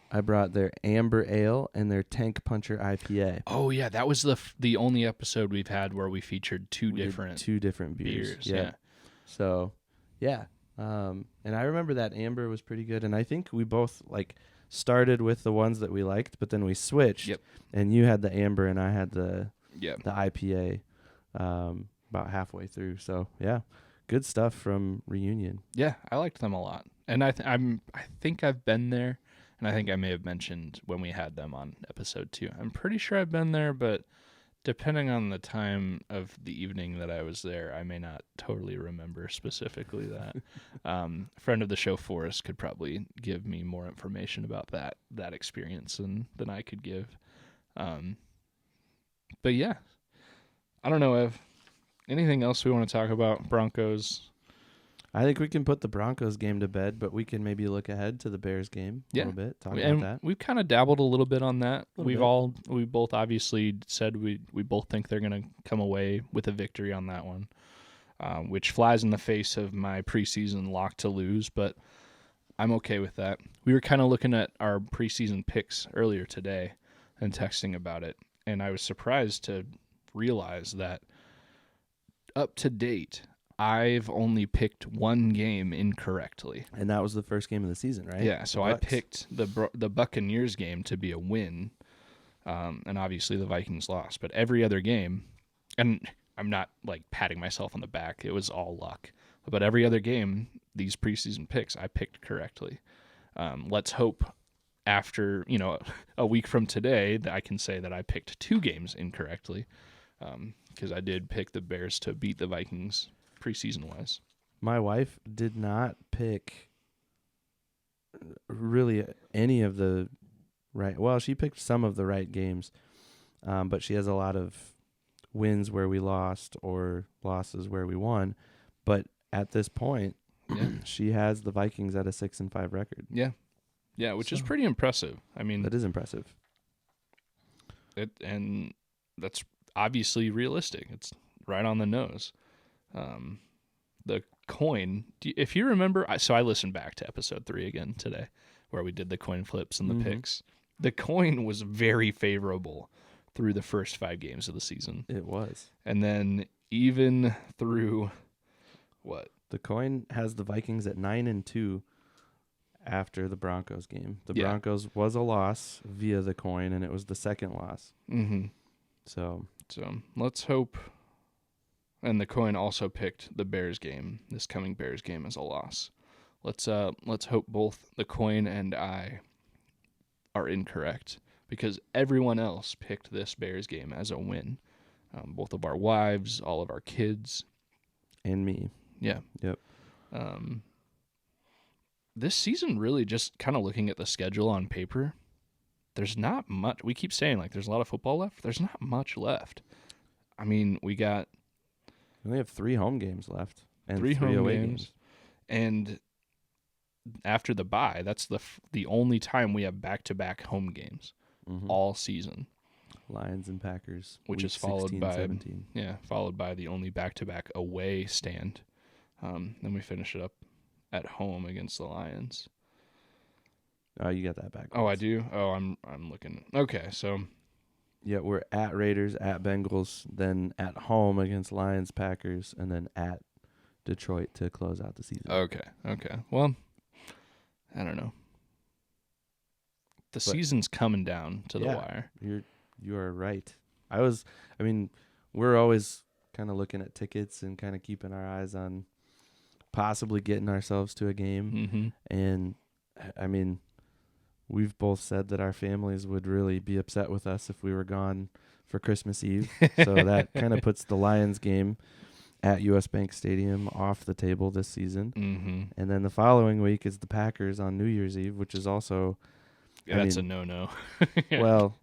Speaker 3: I brought their Amber Ale and their Tank Puncher IPA.
Speaker 4: Oh yeah, that was the only episode we've had where we featured two
Speaker 3: We did
Speaker 4: different
Speaker 3: 2 different beers. Yeah. So, yeah. And I remember that Amber was pretty good, and I think we both started with the ones that we liked, but then we switched.
Speaker 4: Yep.
Speaker 3: And you had the Amber and I had the
Speaker 4: Yep.
Speaker 3: IPA about halfway through. So, yeah. Good stuff from Reunion.
Speaker 4: Yeah, I liked them a lot. And I think I've been there, and I think I may have mentioned when we had them on episode 2. I'm pretty sure I've been there, but depending on the time of the evening that I was there, I may not totally remember specifically that. Friend of the show, Forrest, could probably give me more information about that experience than I could give. But yeah, I don't know, Ev. Anything else we want to talk about? Broncos?
Speaker 3: I think we can put the Broncos game to bed, but we can maybe look ahead to the Bears game a little bit. Talk about that.
Speaker 4: We've kind of dabbled a little bit on that.
Speaker 3: A little
Speaker 4: We both obviously said we both think they're going to come away with a victory on that one, which flies in the face of my preseason lock to lose, but I'm okay with that. We were kind of looking at our preseason picks earlier today and texting about it, and I was surprised to realize that up to date, I've only picked one game incorrectly.
Speaker 3: And that was the first game of the season, right?
Speaker 4: Yeah, so
Speaker 3: The
Speaker 4: I
Speaker 3: Bucks.
Speaker 4: picked the Buccaneers game to be a win, and obviously the Vikings lost. But every other game, and I'm not patting myself on the back, it was all luck. But every other game, these preseason picks, I picked correctly. Let's hope after, a week from today, I can say that I picked 2 games incorrectly, because I did pick the Bears to beat the Vikings preseason-wise.
Speaker 3: My wife did not pick really any of the right. Well, she picked some of the right games, but she has a lot of wins where we lost or losses where we won. But at this point, she has the Vikings at a 6-5 record.
Speaker 4: Yeah, which is pretty impressive. I mean,
Speaker 3: that is impressive.
Speaker 4: And that's obviously realistic. It's right on the nose. The coin, if you remember, so I listened back to episode 3 again today, where we did the coin flips and the picks. The coin was very favorable through the first 5 games of the season.
Speaker 3: It was.
Speaker 4: And then even through what?
Speaker 3: The coin has the Vikings at 9-2 after the Broncos game. The Broncos was a loss via the coin, and it was the second loss.
Speaker 4: Mm-hmm.
Speaker 3: So
Speaker 4: let's hope. And the coin also picked the Bears game, this coming Bears game, as a loss. Let's hope both the coin and I are incorrect, because everyone else picked this Bears game as a win. Both of our wives, all of our kids,
Speaker 3: and me.
Speaker 4: Yeah.
Speaker 3: Yep.
Speaker 4: This season, really, just kind of looking at the schedule on paper, there's not much. We keep saying, like, there's a lot of football left. There's not much left. I mean, we only
Speaker 3: have 3 home games left and
Speaker 4: 3
Speaker 3: 3
Speaker 4: home
Speaker 3: away
Speaker 4: games. And after the bye, that's the only time we have back-to-back home games all season.
Speaker 3: Lions and Packers,
Speaker 4: which is followed
Speaker 3: 16,
Speaker 4: by
Speaker 3: 17.
Speaker 4: followed by the only back-to-back away stand. Then we finish it up at home against the Lions.
Speaker 3: Oh, you got that back.
Speaker 4: Oh, I do. Oh, I'm looking. Okay, so
Speaker 3: yeah, we're at Raiders, at Bengals, then at home against Lions, Packers, and then at Detroit to close out the season.
Speaker 4: Okay. Well, I don't know. The season's coming down to the wire.
Speaker 3: You are right. We're always kind of looking at tickets and kind of keeping our eyes on possibly getting ourselves to a game. And I mean, we've both said that our families would really be upset with us if we were gone for Christmas Eve. So that kind of puts the Lions game at US Bank Stadium off the table this season. And then the following week is the Packers on New Year's Eve, which is also...
Speaker 4: that's a no-no.
Speaker 3: Well,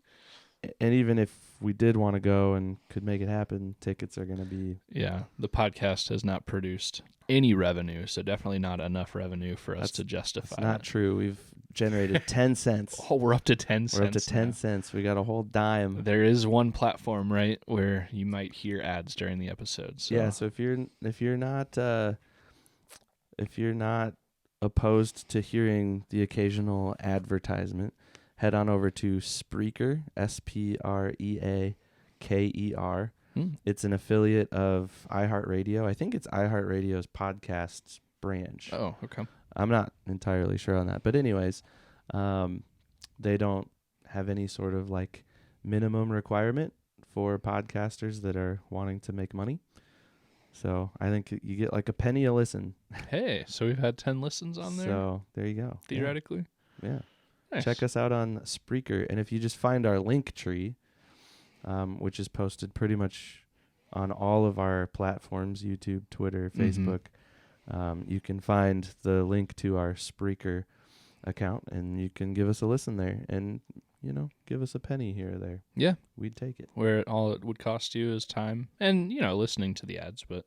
Speaker 3: and even if we did want to go and could make it happen, tickets are going to be...
Speaker 4: Yeah, the podcast has not produced any revenue, so definitely not enough revenue for us to justify.
Speaker 3: That's not true. We've generated 10 cents.
Speaker 4: Oh, we're up to 10 cents.
Speaker 3: We're up to 10 cents. We got a whole dime.
Speaker 4: There is one platform, right, where you might hear ads during the episode. So.
Speaker 3: Yeah, so if you're not opposed to hearing the occasional advertisement, head on over to Spreaker, Spreaker. It's an affiliate of iHeartRadio. I think it's iHeartRadio's podcasts branch.
Speaker 4: Oh, okay.
Speaker 3: I'm not entirely sure on that. But anyways, they don't have any sort of like minimum requirement for podcasters that are wanting to make money. So I think you get like a penny a listen.
Speaker 4: Hey, so we've had 10 listens on there?
Speaker 3: So there you go.
Speaker 4: Theoretically?
Speaker 3: Yeah.
Speaker 4: Nice.
Speaker 3: Check us out on Spreaker. And if you just find our link tree, which is posted pretty much on all of our platforms, YouTube, Twitter, Facebook, you can find the link to our Spreaker account, and you can give us a listen there and, give us a penny here or there.
Speaker 4: Yeah.
Speaker 3: We'd take it.
Speaker 4: Where all it would cost you is time and, listening to the ads, but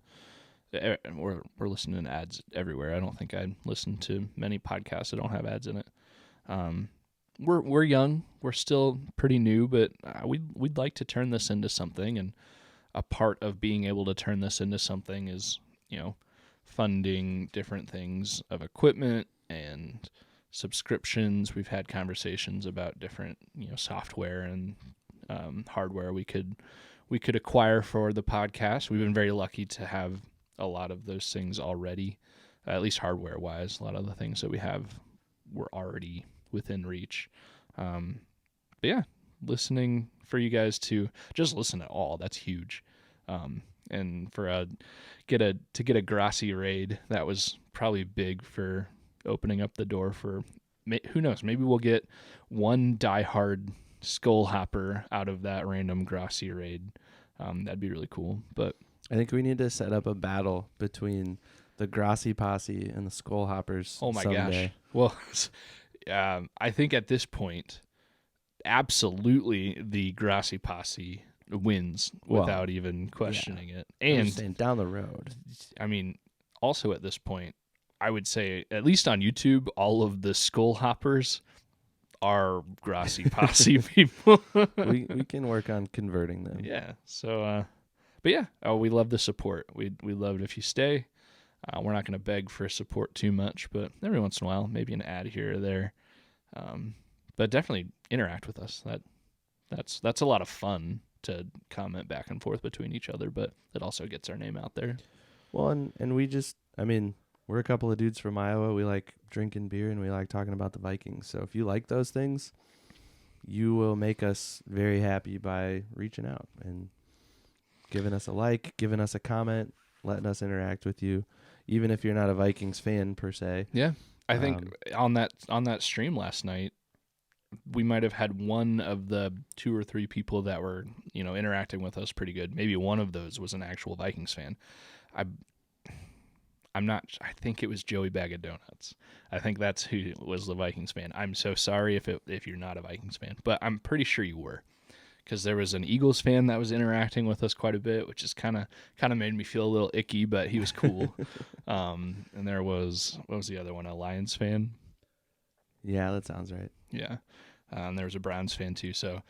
Speaker 4: we're listening to ads everywhere. I don't think I'd listen to many podcasts that don't have ads in it. We're young, we're still pretty new, but we'd like to turn this into something, and a part of being able to turn this into something is, funding different things of equipment and subscriptions. We've had conversations about different, software and hardware we could acquire for the podcast. We've been very lucky to have a lot of those things already, at least hardware-wise. A lot of the things that we have were already within reach. But yeah, listening for you guys to just listen at all, that's huge. And for get a Grassi raid, that was probably big for opening up the door for who knows? Maybe we'll get one diehard Skol hopper out of that random Grossi raid. That'd be really cool. But
Speaker 3: I think we need to set up a battle between the Grossi posse and the Skol hoppers.
Speaker 4: oh my
Speaker 3: someday.
Speaker 4: gosh. Well, I think at this point, absolutely the Grossi posse wins without even questioning it.
Speaker 3: I'm
Speaker 4: And
Speaker 3: just saying, down the road.
Speaker 4: I mean, also at this point, I would say, at least on YouTube, all of the Skol hoppers are Grossi posse people.
Speaker 3: we can work on converting them.
Speaker 4: Yeah. So, but yeah, we love the support. We love it if you stay. We're not going to beg for support too much, but every once in a while, maybe an ad here or there. But definitely interact with us. That's a lot of fun to comment back and forth between each other, but it also gets our name out there.
Speaker 3: Well, and we just, I mean, we're a couple of dudes from Iowa. We like drinking beer and we like talking about the Vikings. So if you like those things, you will make us very happy by reaching out and giving us a like, giving us a comment, letting us interact with you, even if you're not a Vikings fan per se.
Speaker 4: Yeah. I think on that stream last night, we might have had one of the 2 or 3 people that were, interacting with us pretty good. Maybe one of those was an actual Vikings fan. I think it was Joey Bag of Donuts. I think that's who was the Vikings fan. I'm so sorry if you're not a Vikings fan, but I'm pretty sure you were, because there was an Eagles fan that was interacting with us quite a bit, which is kind of made me feel a little icky, but he was cool. And there was, what was the other one? A Lions fan.
Speaker 3: Yeah, that sounds right.
Speaker 4: Yeah. And there was a Browns fan too. So,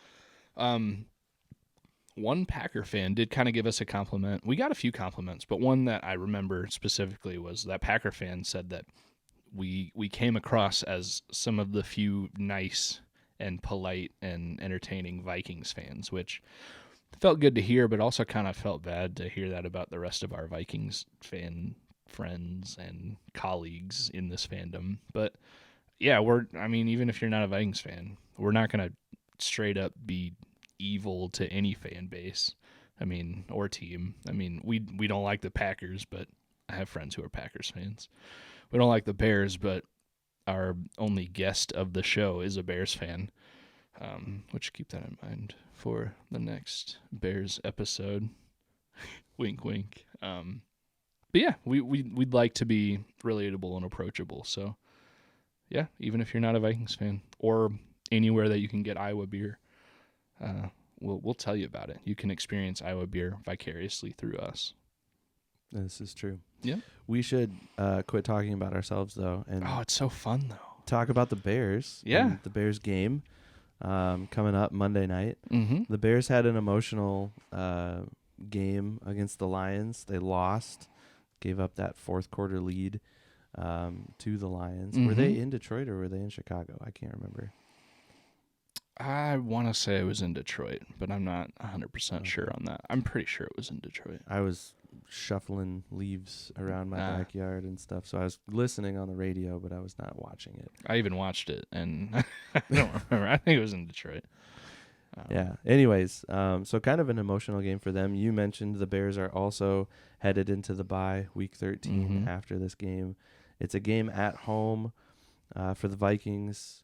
Speaker 4: one Packer fan did kind of give us a compliment. We got a few compliments, but one that I remember specifically was that Packer fan said that we came across as some of the few nice and polite and entertaining Vikings fans, which felt good to hear, but also kind of felt bad to hear that about the rest of our Vikings fan friends and colleagues in this fandom. But yeah, even if you're not a Vikings fan, we're not going to straight up be evil to any fan base, or team. We don't like the Packers, but I have friends who are Packers fans. We don't like the Bears, but our only guest of the show is a Bears fan, which keep that in mind for the next Bears episode. Wink, wink. But yeah, we'd like to be relatable and approachable. So yeah, even if you're not a Vikings fan or anywhere that you can get Iowa beer, we'll tell you about it. You can experience Iowa beer vicariously through us.
Speaker 3: This is true.
Speaker 4: Yeah.
Speaker 3: We should quit talking about ourselves, though, and
Speaker 4: it's so fun, though.
Speaker 3: talk about the Bears.
Speaker 4: Yeah.
Speaker 3: And the Bears game coming up Monday night.
Speaker 4: Mm-hmm.
Speaker 3: The Bears had an emotional game against the Lions. They lost, gave up that fourth quarter lead to the Lions.
Speaker 4: Mm-hmm.
Speaker 3: Were they in Detroit or were they in Chicago? I can't remember.
Speaker 4: I want to say it was in Detroit, but I'm not 100% sure on that. I'm pretty sure it was in Detroit.
Speaker 3: I was shuffling leaves around my backyard and stuff, so I was listening on the radio, but I was not watching it.
Speaker 4: I even watched it, and I don't remember. I think it was in Detroit.
Speaker 3: Yeah. Anyways, so kind of an emotional game for them. You mentioned the Bears are also headed into the bye week 13 after this game. It's a game at home for the Vikings,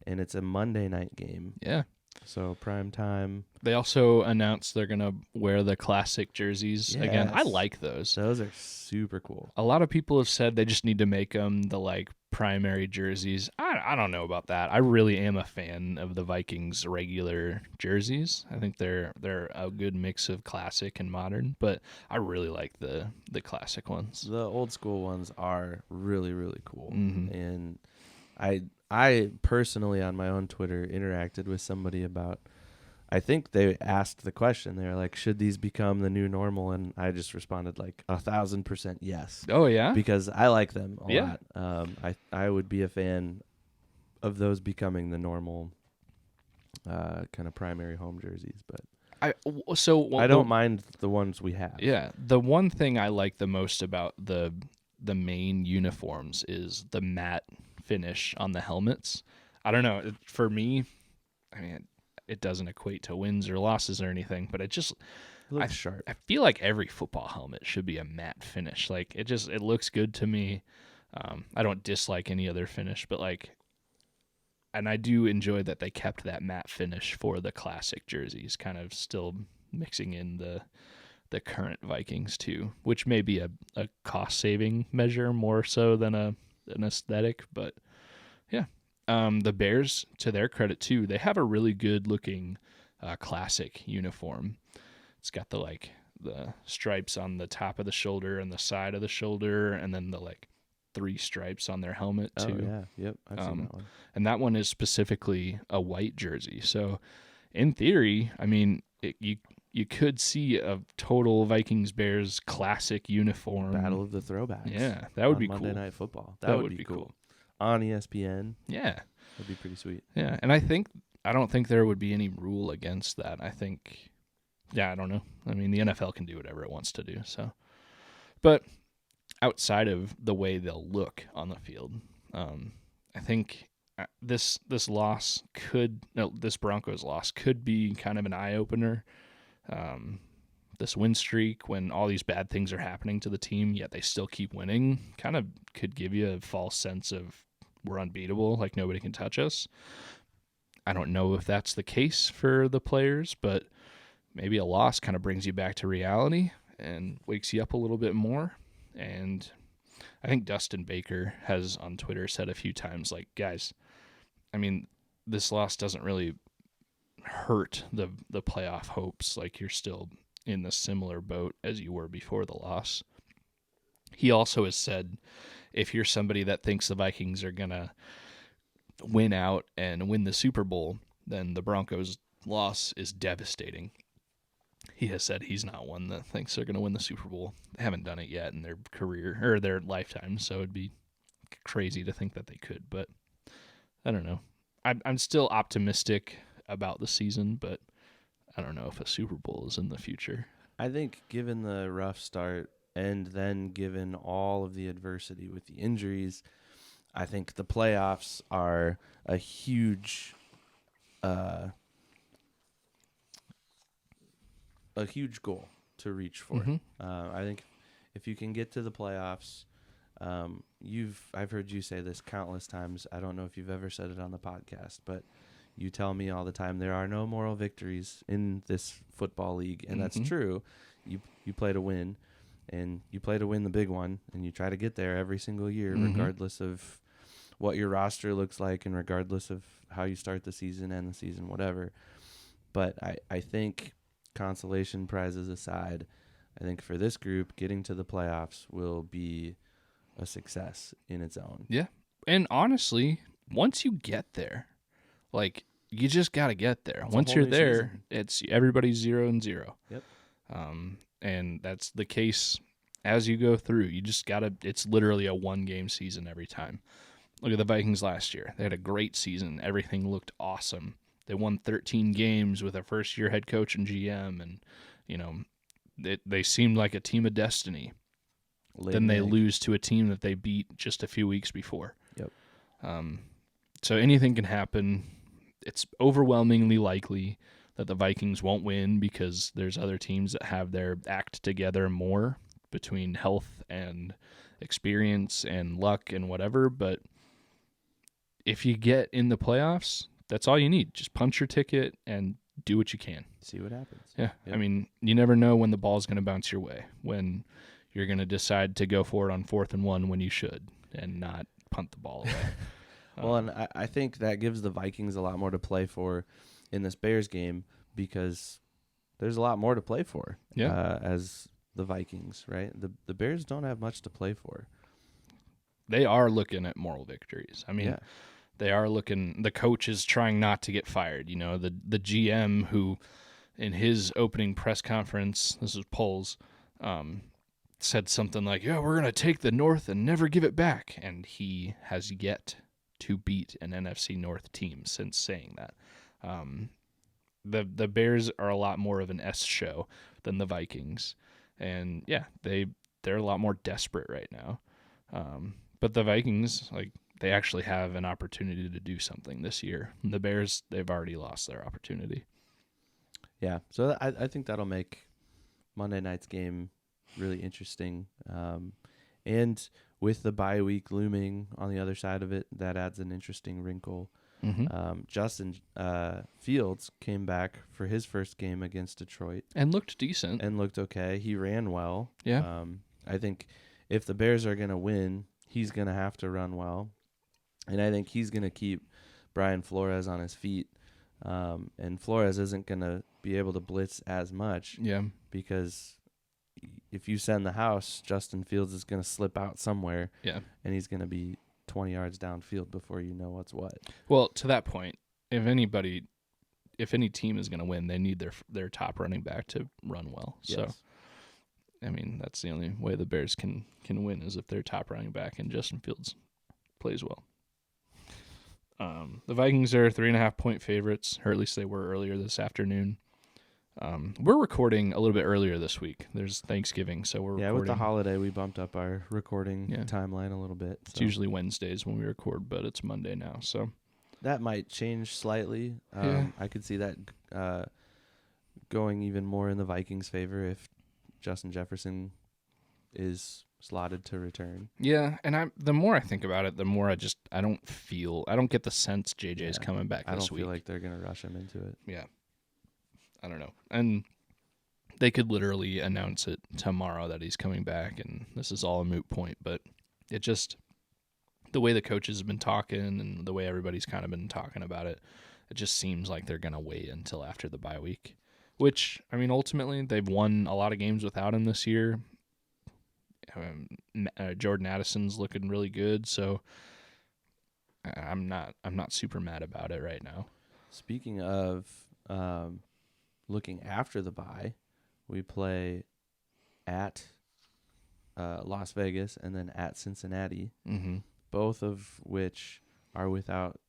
Speaker 3: and it's a Monday night game.
Speaker 4: Yeah.
Speaker 3: So prime time.
Speaker 4: They also announced they're going to wear the classic jerseys again. I
Speaker 3: Yes.
Speaker 4: like those.
Speaker 3: Those are super cool.
Speaker 4: A lot of people have said they just need to make them the primary jerseys. I don't know about that. I really am a fan of the Vikings regular jerseys. I think they're a good mix of classic and modern, but I really like the classic ones.
Speaker 3: The old school ones are really, really cool.
Speaker 4: Mhm.
Speaker 3: And I personally on my own Twitter interacted with somebody about, I think they asked the question. They were like, should these become the new normal? And I just responded 1,000% yes.
Speaker 4: Oh yeah,
Speaker 3: Because I like them a
Speaker 4: Yeah.
Speaker 3: lot. I would be a fan of those becoming the normal kind of primary home jerseys, but I don't mind the ones we have.
Speaker 4: Yeah, the one thing I like the most about the main uniforms is the matte finish on the helmets. I don't know. For me, it doesn't equate to wins or losses or anything, but it
Speaker 3: looks sharp.
Speaker 4: I feel like every football helmet should be a matte finish. It looks good to me. I don't dislike any other finish, but and I do enjoy that they kept that matte finish for the classic jerseys, kind of still mixing in the current Vikings too, which may be a cost saving measure more so than an aesthetic. But yeah, the Bears, to their credit too, they have a really good looking classic uniform. It's got the stripes on the top of the shoulder and the side of the shoulder, and then the 3 stripes on their helmet too.
Speaker 3: Oh yeah, yep, I've seen that one.
Speaker 4: And that one is specifically a white jersey. So in theory, I mean, you could see a total Vikings Bears classic uniform
Speaker 3: Battle of the Throwbacks.
Speaker 4: Yeah, that would be
Speaker 3: Monday
Speaker 4: cool.
Speaker 3: Night Football.
Speaker 4: That would be cool.
Speaker 3: On ESPN.
Speaker 4: Yeah,
Speaker 3: That'd be pretty sweet.
Speaker 4: yeah, and I don't think there would be any rule against that. I think, yeah, I don't know. I mean, the NFL can do whatever it wants to do. So, but outside of the way they'll look on the field, I think this Broncos loss could be kind of an eye opener. This win streak, when all these bad things are happening to the team, yet they still keep winning, kind of could give you a false sense of we're unbeatable, like nobody can touch us. I don't know if that's the case for the players, but maybe a loss kind of brings you back to reality and wakes you up a little bit more. And I think Dustin Baker has on Twitter said a few times, guys, I mean, this loss doesn't really hurt the playoff hopes. You're still in the similar boat as you were before the loss. He also has said, if you're somebody that thinks the Vikings are going to win out and win the Super Bowl, then the Broncos loss is devastating. He has said he's not one that thinks they're going to win the Super Bowl. They haven't done it yet in their career or their lifetime, so it'd be crazy to think that they could. But I don't know. I'm still optimistic about the season, but I don't know if a Super Bowl is in the future.
Speaker 3: I think given the rough start and then given all of the adversity with the injuries, I think the playoffs are a huge goal to reach for.
Speaker 4: Mm-hmm.
Speaker 3: I think if you can get to the playoffs, I've heard you say this countless times. I don't know if you've ever said it on the podcast, but you tell me all the time there are no moral victories in this football league, and that's true. You play to win, and you play to win the big one, and you try to get there every single year, regardless of what your roster looks like and regardless of how you start the season, end the season, whatever. But I think, consolation prizes aside, I think for this group, getting to the playoffs will be a success in its own.
Speaker 4: Yeah. And honestly, once you get there, you just got to get there. Once you're there, it's everybody's 0-0.
Speaker 3: Yep.
Speaker 4: And that's the case as you go through. You just got to, it's literally a 1-game season every time. Look at the Vikings last year. They had a great season. Everything looked awesome. They won 13 games with a first-year head coach and GM, and, they seemed like a team of destiny. Then they lose to a team that they beat just a few weeks before.
Speaker 3: Yep.
Speaker 4: So anything can happen. It's overwhelmingly likely that the Vikings won't win because there's other teams that have their act together more between health and experience and luck and whatever. But if you get in the playoffs, that's all you need. Just punch your ticket and do what you can.
Speaker 3: See what happens.
Speaker 4: Yeah.
Speaker 3: Yep.
Speaker 4: I mean, you never know when the ball's going to bounce your way, when you're going to decide to go for it on 4th and 1 when you should and not punt the ball away.
Speaker 3: Well, and I think that gives the Vikings a lot more to play for in this Bears game because there's a lot more to play for as the Vikings, right? The Bears don't have much to play for.
Speaker 4: They are looking at moral victories. I mean, they are looking – the coach is trying not to get fired. The GM who in his opening press conference, this was Poles, said something like, we're going to take the North and never give it back. And he has yet to beat an NFC North team since saying that. The Bears are a lot more of an S show than the Vikings. And, they're a lot more desperate right now. But the Vikings, they actually have an opportunity to do something this year. The Bears, they've already lost their opportunity.
Speaker 3: Yeah, so I think that'll make Monday night's game really interesting. And with the bye week looming on the other side of it, that adds an interesting wrinkle Justin Fields came back for his first game against Detroit
Speaker 4: And looked decent.
Speaker 3: and looked okay. He ran well.
Speaker 4: Yeah.
Speaker 3: I think if the Bears are going to win, he's going to have to run well. And I think he's going to keep Brian Flores on his feet. And Flores isn't going to be able to blitz as much
Speaker 4: Yeah.
Speaker 3: because if you send the house, Justin Fields is going to slip out somewhere.
Speaker 4: Yeah.
Speaker 3: And he's going to be 20 yards downfield before you know what's what.
Speaker 4: Well, to that point, if any team is going to win, they need their top running back to run well.
Speaker 3: Yes.
Speaker 4: So, I mean, that's the only way the Bears can win is if their top running back and Justin Fields plays well. The Vikings are 3.5-point favorites, or at least they were earlier this afternoon. We're recording a little bit earlier this week. There's Thanksgiving, so we're recording.
Speaker 3: With the holiday, we bumped up our recording timeline a little bit.
Speaker 4: It's usually Wednesdays when we record, but it's Monday now, so
Speaker 3: that might change slightly. I could see that going even more in the Vikings' favor if Justin Jefferson is slotted to return.
Speaker 4: Yeah, and the more I think about it, the more I don't get the sense JJ's coming back this week.
Speaker 3: I don't feel like they're going to rush him into it.
Speaker 4: Yeah. I don't know. And they could literally announce it tomorrow that he's coming back, and this is all a moot point, but it just, the way the coaches have been talking and the way everybody's kind of been talking about it, it just seems like they're going to wait until after the bye week, which, I mean, ultimately, they've won a lot of games without him this year. Jordan Addison's looking really good, so I'm not super mad about it right now.
Speaker 3: Speaking of looking after the bye, we play at Las Vegas and then at Cincinnati, both of which are without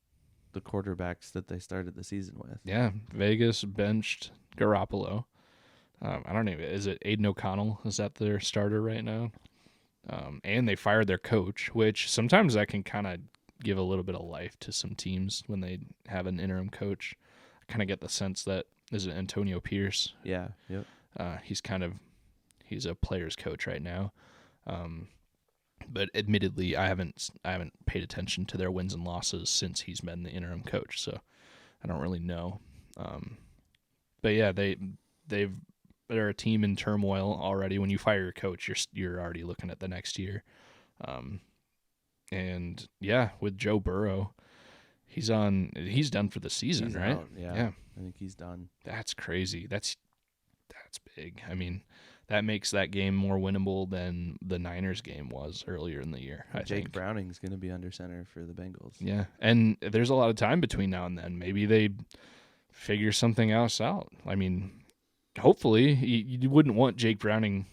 Speaker 3: the quarterbacks that they started the season with.
Speaker 4: Yeah, Vegas benched Garoppolo. I don't even, is it Aiden O'Connell? Is that their starter right now? And they fired their coach, which sometimes that can kind of give a little bit of life to some teams when they have an interim coach. I kind of get the sense that, is it Antonio Pierce?
Speaker 3: Yeah, yep.
Speaker 4: He's a player's coach right now. But admittedly, I haven't paid attention to their wins and losses since he's been the interim coach, so I don't really know. But yeah, they're a team in turmoil already. When you fire your coach, you're already looking at the next year. And yeah, with Joe Burrow, he's done for the season, right?
Speaker 3: Out, yeah. I think he's done.
Speaker 4: That's crazy. That's big. I mean, that makes that game more winnable than the Niners game was earlier in the year. I think
Speaker 3: Jake Browning's going to be under center for the Bengals.
Speaker 4: Yeah, and there's a lot of time between now and then. Maybe they figure something else out. I mean, hopefully, you wouldn't want Jake Browning,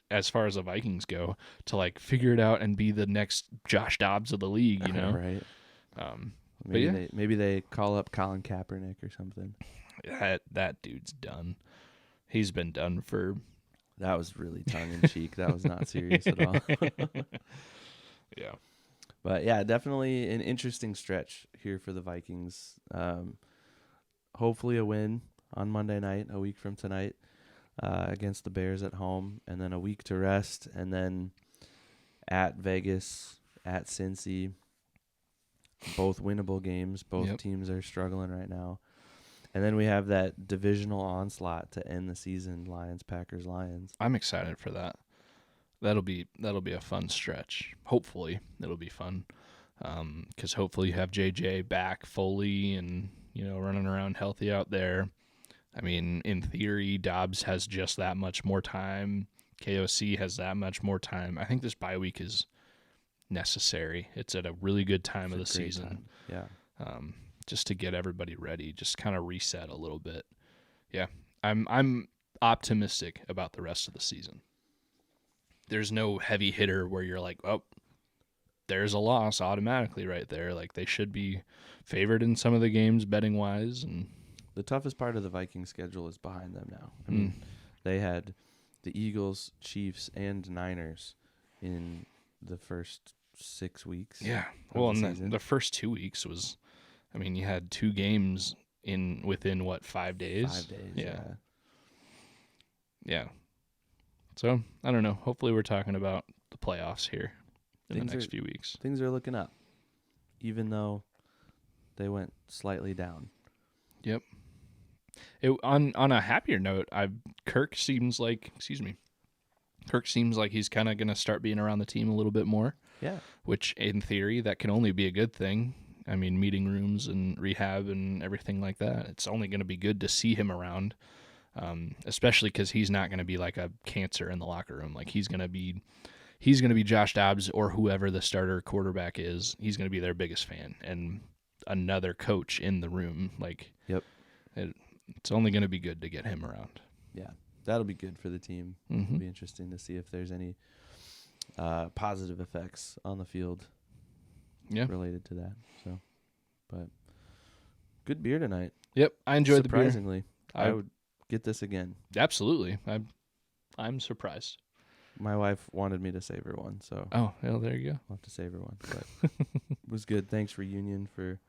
Speaker 4: as far as the Vikings go, to like figure it out and be the next Josh Dobbs of the league, you know?
Speaker 3: Right. Maybe they call up Colin Kaepernick or something.
Speaker 4: That dude's done. He's been done for.
Speaker 3: That was really tongue in cheek. That was not serious at all.
Speaker 4: Yeah.
Speaker 3: But yeah, definitely an interesting stretch here for the Vikings. Hopefully a win on Monday night, a week from tonight, against the Bears at home, and then a week to rest, and then at Vegas, at Cincy. Both winnable games. Both teams are struggling right now. And then we have that divisional onslaught to end the season, Packers, Lions.
Speaker 4: I'm excited for that. That'll be a fun stretch. Hopefully, it'll be fun. Because hopefully you have JJ back fully and, running around healthy out there. I mean, in theory, Dobbs has just that much more time. KOC has that much more time. I think this bye week is necessary. It's at a really good time of the season.
Speaker 3: Yeah.
Speaker 4: Just to get everybody ready, just kind of reset a little bit. Yeah, I'm optimistic about the rest of the season. There's no heavy hitter where you're like, oh, there's a loss automatically right there. Like they should be favored in some of the games betting wise. And
Speaker 3: the toughest part of the Vikings schedule is behind them now. I mean, they had the Eagles, Chiefs, and Niners in the first 6 weeks.
Speaker 4: Yeah. Well, and the first 2 weeks was, I mean, you had 2 games within 5 days?
Speaker 3: 5 days,
Speaker 4: yeah. Yeah. So, I don't know. Hopefully we're talking about the playoffs here in the next few weeks.
Speaker 3: Things are looking up. Even though they went slightly down.
Speaker 4: Yep. On a happier note, Kirk seems like he's kind of going to start being around the team a little bit more.
Speaker 3: Yeah.
Speaker 4: Which, in theory, that can only be a good thing. I mean, meeting rooms and rehab and everything like that. It's only going to be good to see him around, especially because he's not going to be like a cancer in the locker room. Like he's going to be Josh Dobbs or whoever the starter quarterback is. He's going to be their biggest fan and another coach in the room. Like,
Speaker 3: yep.
Speaker 4: It's only going to be good to get him around.
Speaker 3: Yeah, that'll be good for the team.
Speaker 4: Mm-hmm.
Speaker 3: It'll be interesting to see if there's any positive effects on the field related to that. So, but good beer tonight.
Speaker 4: Yep, I enjoyed the beer.
Speaker 3: Surprisingly, I would get this again.
Speaker 4: Absolutely. I'm surprised.
Speaker 3: My wife wanted me to savor one, so
Speaker 4: oh, well, there you go.
Speaker 3: I'll have to savor one. But it was good. Thanks for Union for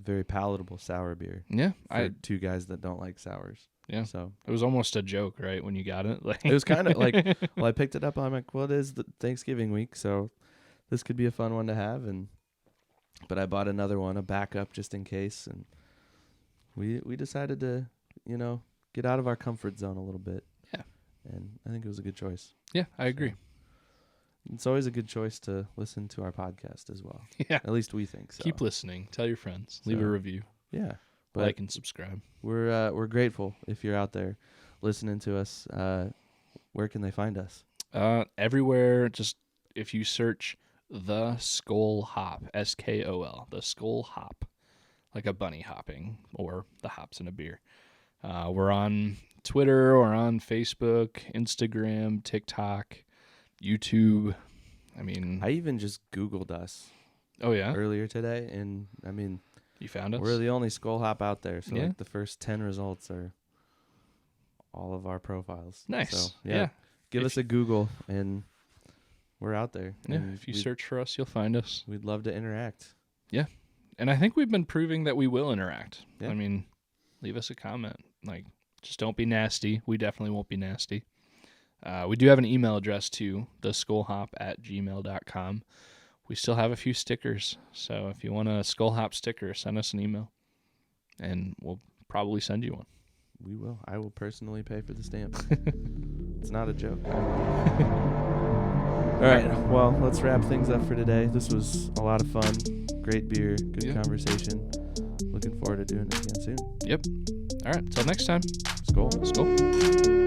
Speaker 3: very palatable sour beer.
Speaker 4: Yeah,
Speaker 3: for two guys that don't like sours.
Speaker 4: Yeah,
Speaker 3: so
Speaker 4: it was almost a joke, right, when you got it? Like
Speaker 3: it was kind of like, well, I picked it up. I'm like, well, it is the Thanksgiving week, so this could be a fun one to have. But I bought another one, a backup, just in case. And we decided to, get out of our comfort zone a little bit.
Speaker 4: Yeah,
Speaker 3: and I think it was a good choice.
Speaker 4: Yeah, I agree.
Speaker 3: So, it's always a good choice to listen to our podcast as well.
Speaker 4: Yeah,
Speaker 3: at least we think so.
Speaker 4: Keep listening. Tell your friends. Leave a review.
Speaker 3: Yeah.
Speaker 4: But like and subscribe.
Speaker 3: We're grateful if you're out there listening to us. Where can they find us?
Speaker 4: Everywhere. Just if you search the Skol Hop, SKOL, the Skol Hop, like a bunny hopping or the hops in a beer. We're on Twitter or on Facebook, Instagram, TikTok, YouTube. I mean,
Speaker 3: I even just Googled us.
Speaker 4: Oh yeah,
Speaker 3: earlier today, and I mean.
Speaker 4: You found us?
Speaker 3: We're the only Skol Hop out there, so
Speaker 4: yeah.
Speaker 3: like the first 10 results are all of our profiles.
Speaker 4: Nice.
Speaker 3: So, yeah. Give us a Google, and we're out there.
Speaker 4: Yeah, if you search for us, you'll find us.
Speaker 3: We'd love to interact.
Speaker 4: Yeah, and I think we've been proving that we will interact.
Speaker 3: Yeah.
Speaker 4: I mean, leave us a comment. Like, just don't be nasty. We definitely won't be nasty. We do have an email address, too, theskolhop@gmail.com. We still have a few stickers, so if you want a Skol Hop sticker, send us an email, and we'll probably send you one.
Speaker 3: We will. I will personally pay for the stamp. It's not a joke. All right, well, let's wrap things up for today. This was a lot of fun. Great beer, good conversation. Looking forward to doing it again soon.
Speaker 4: Yep. All right, until next time.
Speaker 3: Skol.
Speaker 4: Skol.